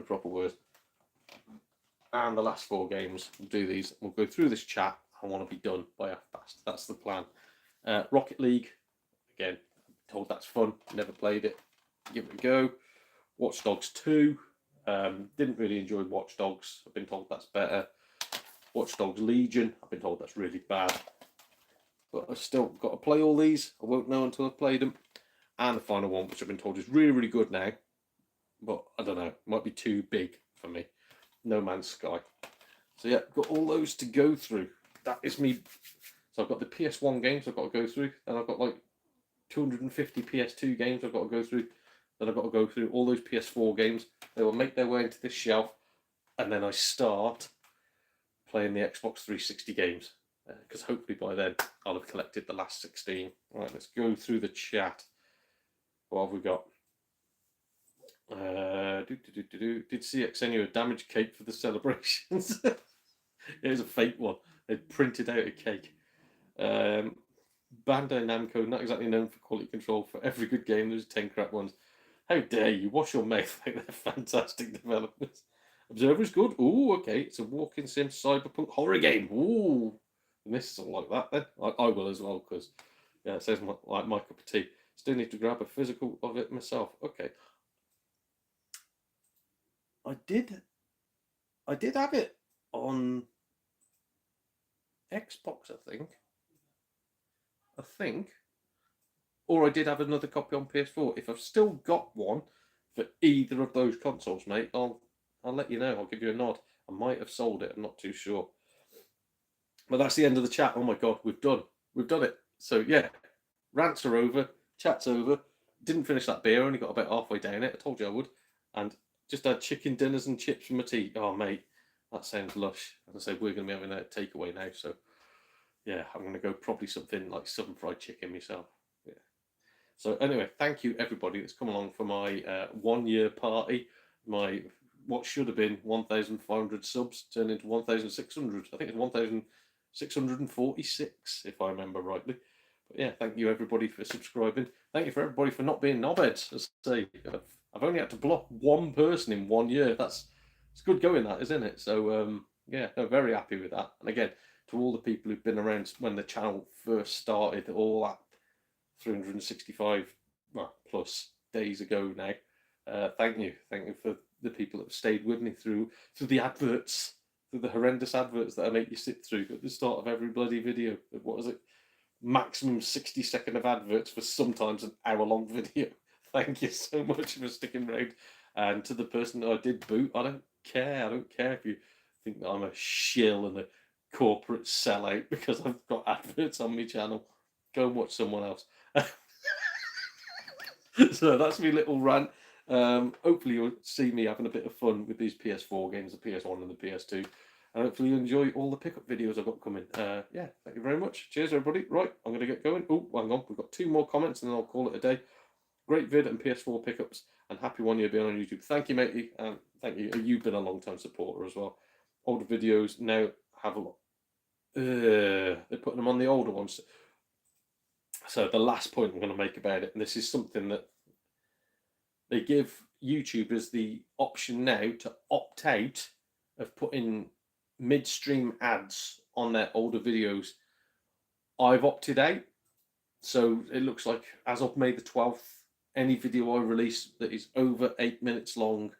proper word. And the last 4 games, we'll do these. We'll go through this chat. I want to be done by 1:30. That's the plan. Rocket League. Again, I'm told that's fun. Never played it. Give it a go. Watch Dogs 2. Didn't really enjoy Watch Dogs. I've been told that's better. Watch Dogs Legion. I've been told that's really bad. But I've still got to play all these. I won't know until I've played them. And the final one, which I've been told is really, really good now. But I don't know. Might be too big for me. No Man's Sky. So yeah, got all those to go through. That is me. So I've got the PS1 games I've got to go through. Then I've got like 250 PS2 games I've got to go through. Then I've got to go through all those PS4 games. They will make their way into this shelf. And then I start playing the Xbox 360 games. Because hopefully by then I'll have collected the last 16. Right, let's go through the chat. What have we got? Did CX send you a damaged cake for the celebrations? It was a fake one. They printed out a cake. Bandai Namco, not exactly known for quality control. For every good game, there's 10 crap ones. How dare you? Wash your mouth. Like they're fantastic developments. Observer's good. Ooh, okay. It's a walking sim cyberpunk horror game. Ooh. And this is all like that then. I will as well, because yeah, it says like my cup of tea. Still need to grab a physical of it myself. Okay. I did have it on Xbox, I think. Or I did have another copy on PS4. If I've still got one for either of those consoles, mate, I'll let you know. I'll give you a nod. I might have sold it. I'm not too sure. But that's the end of the chat. Oh my god, we've done it. So yeah, rants are over, chat's over. Didn't finish that beer. Only got about halfway down it. I told you I would. And just had chicken dinners and chips for my tea. Oh mate, that sounds lush. As I say, we're going to be having a takeaway now. So yeah, I'm going to go probably something like Southern Fried Chicken myself. Yeah. So anyway, thank you everybody that's come along for my 1 year party. My what should have been 1,500 subs turned into 1,600. I think it's 1,646 if I remember rightly. But yeah, thank you everybody for subscribing. Thank you for everybody for not being knobheads. As I say, I've only had to block one person in 1 year. It's good going, that, isn't it? So yeah, I'm very happy with that. And again, to all the people who've been around when the channel first started, all that 365 plus days ago now. Thank you for the people that have stayed with me through the adverts, through the horrendous adverts that I make you sit through at the start of every bloody video. What is it? Maximum 60-second of adverts for sometimes an hour-long video. Thank you so much for sticking around. And to the person that I did boot, I don't care. I don't care if you think that I'm a shill and a corporate sellout because I've got adverts on my channel. Go and watch someone else. So that's my little rant. Hopefully you'll see me having a bit of fun with these PS4 games, the PS1 and the PS2. And hopefully you enjoy all the pickup videos I've got coming. Yeah, thank you very much. Cheers, everybody. Right, I'm going to get going. Oh, hang on. We've got 2 more comments and then I'll call it a day. Great vid and PS4 pickups. And happy 1 year being on YouTube. Thank you, matey. Thank you. You've been a long-time supporter as well. Older videos now have a lot. They're putting them on the older ones. So the last point I'm going to make about it, and this is something that they give YouTubers the option now to opt out of putting midstream ads on their older videos. I've opted out. So it looks like as of May the 12th, any video I release that is over 8 minutes long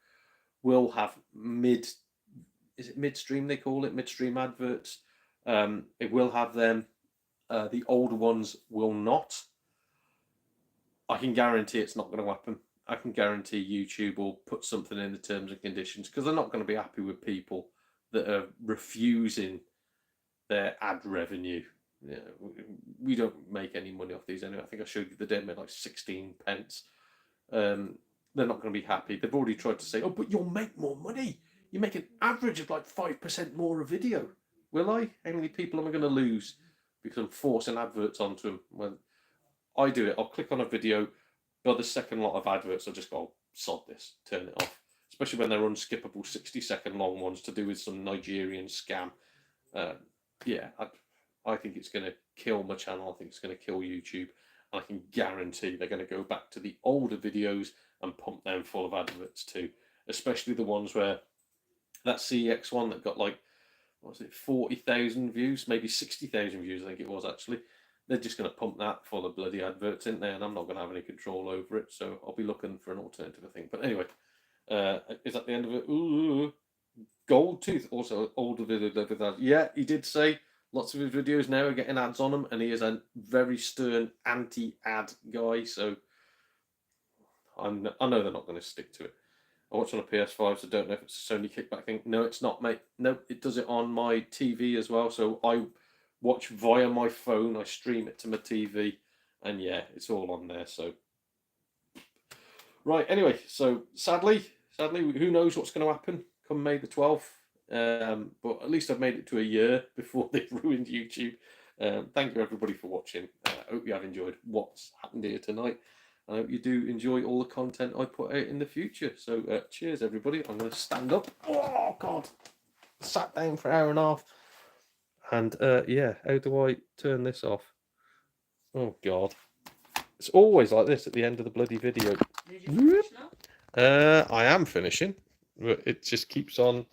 will have midstream they call it, midstream adverts. It will have them. The older ones will not. I can guarantee it's not going to happen. I can guarantee YouTube will put something in the terms and conditions because they're not going to be happy with people that are refusing their ad revenue. Yeah, we don't make any money off these anyway. I think I showed you the demo, like 16 pence. They're not going to be happy. They've already tried to say, oh, but you'll make more money. You make an average of like 5% more a video. Will I? How many people am I going to lose because I'm forcing adverts onto them? When I do it, I'll click on a video. By the second lot of adverts, I'll just go, oh, sod this, turn it off. Especially when they're unskippable 60-second long ones to do with some Nigerian scam. Yeah, I think it's going to kill my channel. I think it's going to kill YouTube. And I can guarantee they're going to go back to the older videos and pump them full of adverts too. Especially the ones where that CEX one that got like, what was it, 40,000 views, maybe 60,000 views, I think it was actually. They're just going to pump that full of bloody adverts in there, and I'm not going to have any control over it, so I'll be looking for an alternative, I think. But anyway, is that the end of it? Ooh, Goldtooth, also older video with that. Yeah, he did say lots of his videos now are getting ads on them, and he is a very stern anti-ad guy, so I know they're not going to stick to it. I watch on a PS5, so I don't know if it's a Sony kickback thing. No, it's not, mate. No, it does it on my TV as well, so I watch via my phone. I stream it to my TV, and yeah, it's all on there. So, right. Anyway, so sadly, who knows what's going to happen come May the 12th? But at least I've made it to a year before they've ruined YouTube. Thank you everybody for watching. I hope you have enjoyed what's happened here tonight. I hope you do enjoy all the content I put out in the future. So cheers everybody. I'm going to stand up. Oh God, sat down for an hour and a half. And yeah, how do I turn this off? Oh God, it's always like this at the end of the bloody video. Did you finish now? I am finishing, but it just keeps on